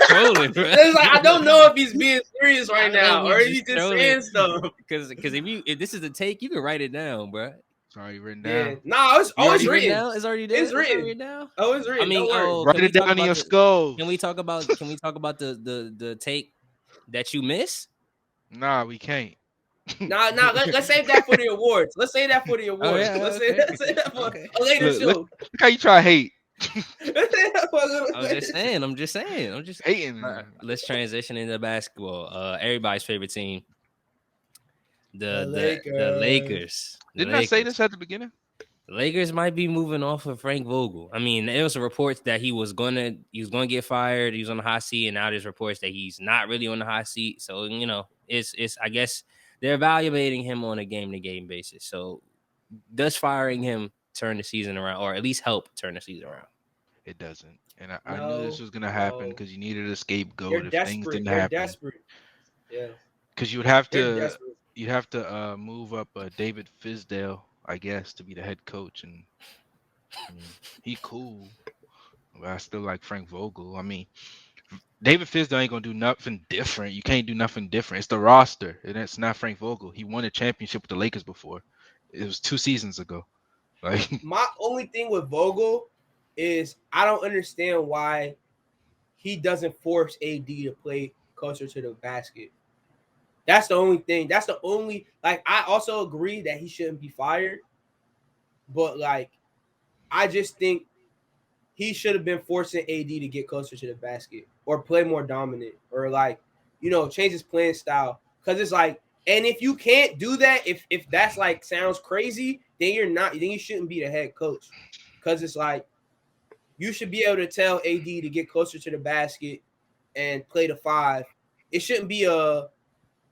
trolling, bro. I don't know if he's being serious right now or if he's just saying stuff. Because if this is a take, you can write it down, bro. It's already written down. Yeah. No, it's written. It's already there. It's written now. Oh, it's written. I mean, write it down in your skull. Can we talk about the take that you miss? Nah, we can't. Let's save that for the awards. Let's save that for the Oh awards. yeah, Let's okay, save that for okay. a later Look show. how you try to hate. Let's save that for a little I'm just later show. saying. I'm just saying. I'm just. Hating. Let's transition into basketball. Everybody's favorite team, The the Lakers. Lakers. The Didn't I say Lakers. this at the beginning? The Lakers might be moving off of Frank Vogel. I mean, there was reports that he was gonna get fired. He was on the hot seat, and now there's reports that he's not really on the hot seat. So it's I guess they're evaluating him on a game to game basis. So does firing him turn the season around, or at least help turn the season around? It doesn't. And I knew this No, was gonna happen no. because you needed a You're scapegoat if things desperate. didn't You're happen. desperate. Yeah. Because you would have You're to desperate. move up David Fizdale, I guess, to be the head coach, and I mean, he cool, but I still like Frank Vogel. I mean, David Fizdale ain't gonna do nothing different. You can't do nothing different. It's the roster, and it's not Frank Vogel. He won a championship with the Lakers before. It was 2 seasons ago. Like, My only thing with Vogel is I don't understand why he doesn't force AD to play closer to the basket. That's the only thing. That's the only I also agree that he shouldn't be fired, but I just think he should have been forcing AD to get closer to the basket or play more dominant or change his playing style. Cause it's and if you can't do that, if that's sounds crazy, then you shouldn't be the head coach. Cause it's you should be able to tell AD to get closer to the basket and play the 5. It shouldn't be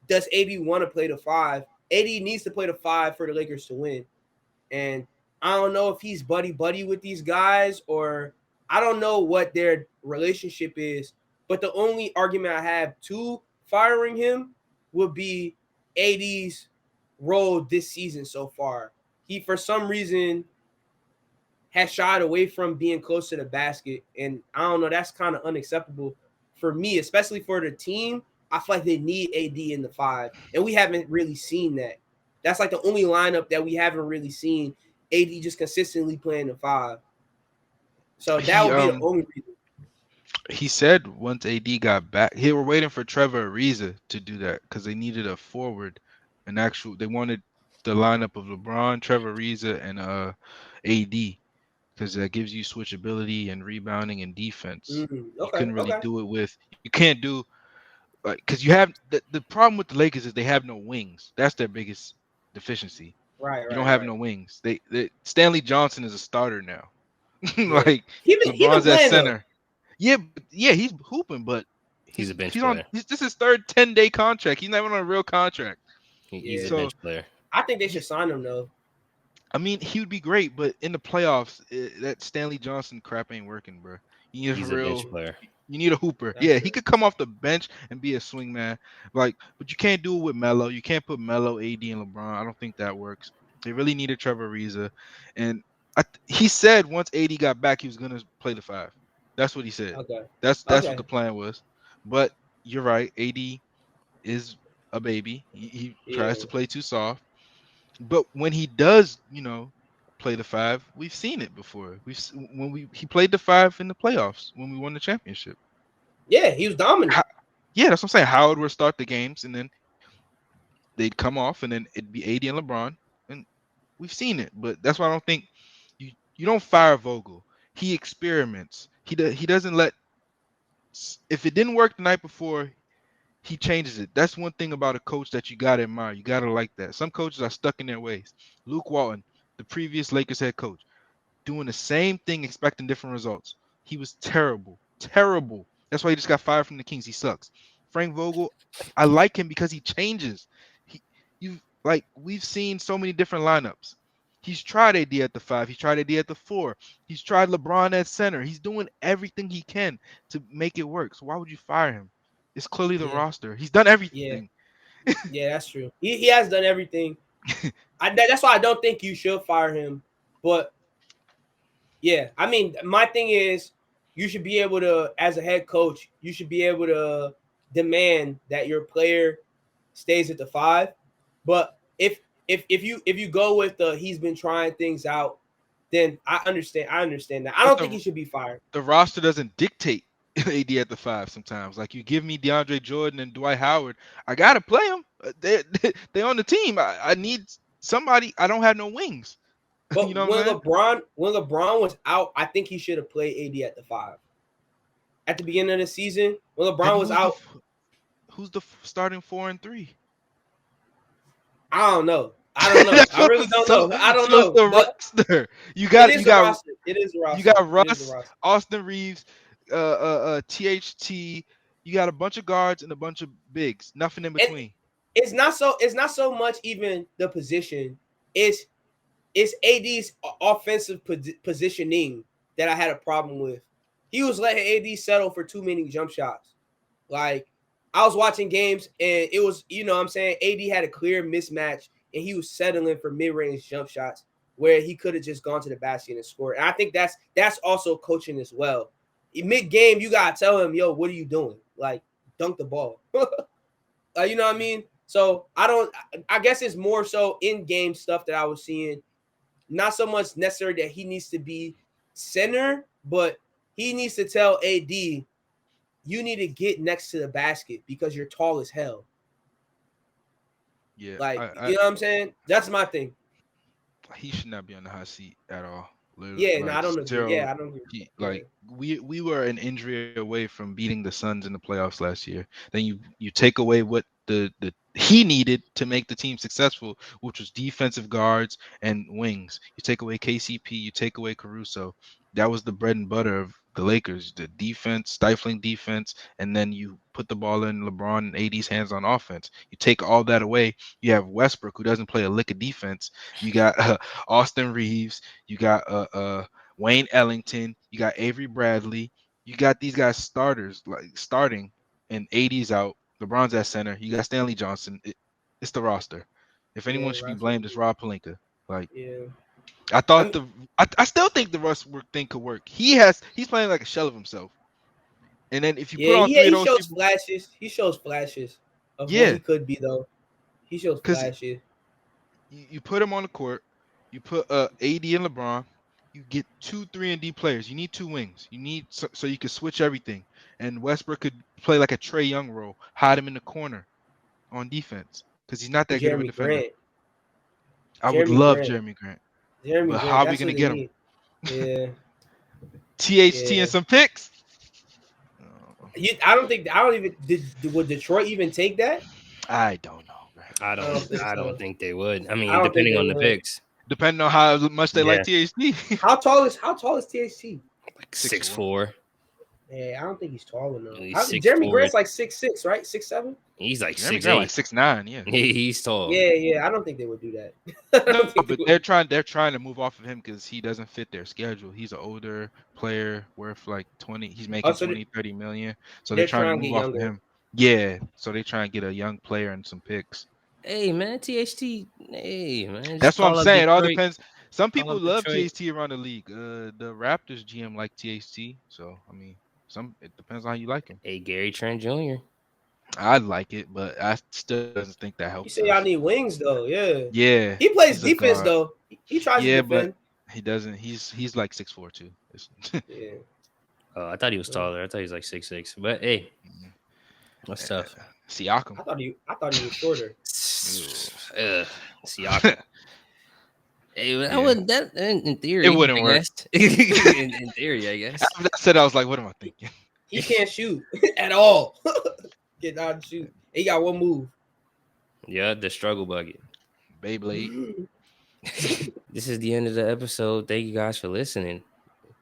does AD want to play the 5? AD needs to play the 5 for the Lakers to win. And I don't know if he's buddy with these guys or I don't know what their relationship is. But the only argument I have to firing him would be AD's role this season so far. He, for some reason, has shied away from being close to the basket. And I don't know, that's kind of unacceptable for me, especially for the team. I feel like they need AD in the 5. And we haven't really seen that. That's the only lineup that we haven't really seen AD just consistently playing the 5. So that would be the only reason. he said once AD got back, they were waiting for Trevor Ariza to do that because they needed a forward, they wanted the lineup of LeBron, Trevor Ariza, and AD because that gives you switchability and rebounding and defense. You couldn't really do it with. You can't do because you have the problem with the Lakers is they have no wings. That's their biggest deficiency. Right. You don't have no wings. They Stanley Johnson is a starter now. Yeah. LeBron's at center. Though. Yeah, he's hooping, but he's a bench player. This is his third 10-day contract. He's not even on a real contract. He's a bench player. I think they should sign him though. I mean, he would be great, but in the playoffs, that Stanley Johnson crap ain't working, bro. He's a bench player. You need a hooper. That's true. He could come off the bench and be a swing man. But you can't do it with Melo. You can't put Melo, AD, and LeBron. I don't think that works. They really needed Trevor Ariza. And he said once AD got back, he was going to play the 5. That's what he said. Okay. That's what the plan was. But you're right. AD is a baby. He tries to play too soft. But when he does, play the 5, we've seen it before. He played the 5 in the playoffs when we won the championship. Yeah, he was dominant. That's what I'm saying. Howard would start the games, and then they'd come off, and then it'd be AD and LeBron, and we've seen it. But that's why I don't think you don't fire Vogel. He experiments. He doesn't let. If it didn't work the night before, he changes it. That's one thing about a coach that you gotta admire. You gotta like that. Some coaches are stuck in their ways. Luke Walton, the previous Lakers head coach, doing the same thing, expecting different results. He was terrible. That's why he just got fired from the Kings. He sucks. Frank Vogel, I like him because he changes. We've seen so many different lineups. He's tried AD at the 5. He's tried AD at the 4. He's tried LeBron at center. He's doing everything he can to make it work. So why would you fire him? It's clearly the roster. He's done everything. Yeah, that's true. He has done everything. That's why I don't think you should fire him. But yeah, I mean, my thing is you should be able to, as a head coach, you should be able to demand that your player stays at the 5. But if you go with he's been trying things out, then I understand that. I don't think he should be fired. The roster doesn't dictate AD at the 5 sometimes. You give me DeAndre Jordan and Dwight Howard, I gotta play him. They on the team. I need somebody. I don't have no wings. But You know what I'm saying? when LeBron was out, I think he should have played AD at the 5. At the beginning of the season, when LeBron And was out, who's the starting 4 and 3? I don't know. I don't know. I really don't so, know. I don't so it's know. the But roster. it is a roster. It is a You roster. got It is a Russ, roster. Austin Reeves, THT. You got a bunch of guards and a bunch of bigs. Nothing in between. It's not so much even the position. It's AD's offensive positioning that I had a problem with. He was letting AD settle for too many jump shots. Like, I was watching games and it was, you know what I'm saying, AD had a clear mismatch and he was settling for mid-range jump shots where he could have just gone to the basket and scored. And I think that's also coaching as well. In mid-game, you got to tell him, yo, what are you doing? Like, dunk the ball. You know what I mean? So I guess it's more so in-game stuff that I was seeing. Not so much necessary that he needs to be center, but he needs to tell AD, you need to get next to the basket because you're tall as hell. Yeah, Like, you know what I'm saying? That's my thing. he should not be on the hot seat at all. Literally, Yeah, like, no, I don't agree. zero. Yeah, I don't agree. Like we were an injury away from beating the Suns in the playoffs last year. Then you take away what the he needed to make the team successful, which was defensive guards and wings. You take away KCP, you take away Caruso. That was the bread and butter of the Lakers, the defense, stifling defense, and then you put the ball in LeBron and AD's hands on offense. You take all that away, you have Westbrook, who doesn't play a lick of defense. You got Austin Reeves, you got Wayne Ellington, you got Avery Bradley, you got these guys starters like starting, and AD's out. LeBron's at center. You got Stanley Johnson. It's the roster. If anyone should be blamed, it's Rob Pelinka. Like, I thought I still think the Westbrook thing could work. He's playing like a shell of himself. And then if you put on three of those people, flashes. He shows flashes of what he could be, though. He shows flashes. You put him on the court. You put AD and LeBron. You get 2 3-and-D players. You need 2 wings. You need so you can switch everything. And Westbrook could play like a Trae Young role, hide him in the corner on defense because he's not that good of a defender. I would love Jeremy Grant. But how are we gonna get him? Yeah. THT and some picks. Would Detroit even take that? I don't know. I don't think they would. I mean, depending on the picks. Depending on how much they like THT. How tall is THT? Like 6'4". Yeah, I don't think he's tall enough. Jeremy Grant's like 6'6", right? 6'7". He's like 6'8". Like 6'9". Yeah. He's tall. Yeah. I don't think they would do that. No, but they're trying to move off of him because he doesn't fit their schedule. He's an older player worth like 20. He's making 30 million. So they're trying to move off of him. Yeah. So they try and get a young player and some picks. Hey man, THT. Hey man, that's what I'm saying. It all depends. Some people love THT around the league. The Raptors GM like THT, so I mean, it depends on how you like him. Hey, Gary Trent Jr. I like it, but I still doesn't think that helps. You say y'all need wings though, yeah. Yeah. He plays defense though. He tries to defend. But he doesn't. He's like 6'4" too. Yeah. Oh, I thought he was taller. I thought he was like 6'6". But hey, that's tough. Siakam. I thought he was shorter. Siakam. Hey, that wouldn't. That in theory, it wouldn't work. in theory, I guess. After that said, I was like, "What am I thinking?" He can't shoot at all. Get out and shoot. He got one move. Yeah, the struggle bucket. Beyblade. This is the end of the episode. Thank you guys for listening.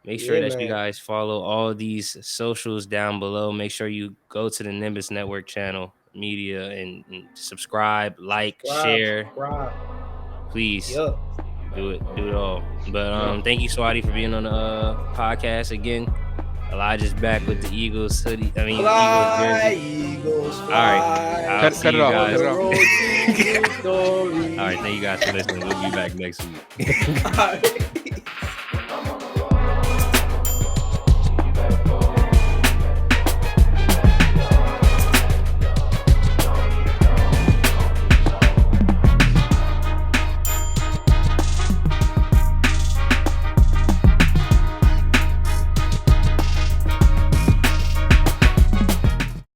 Make sure that you guys follow all these socials down below. Make sure you go to the Nimbus Network channel, media, and subscribe, share. Please do it all. But thank you, Swaty, for being on the podcast again. Elijah's back with the Eagles hoodie. I mean, Eagles jersey. All right. Cut it off. All right. Thank you guys for listening. We'll be back next week.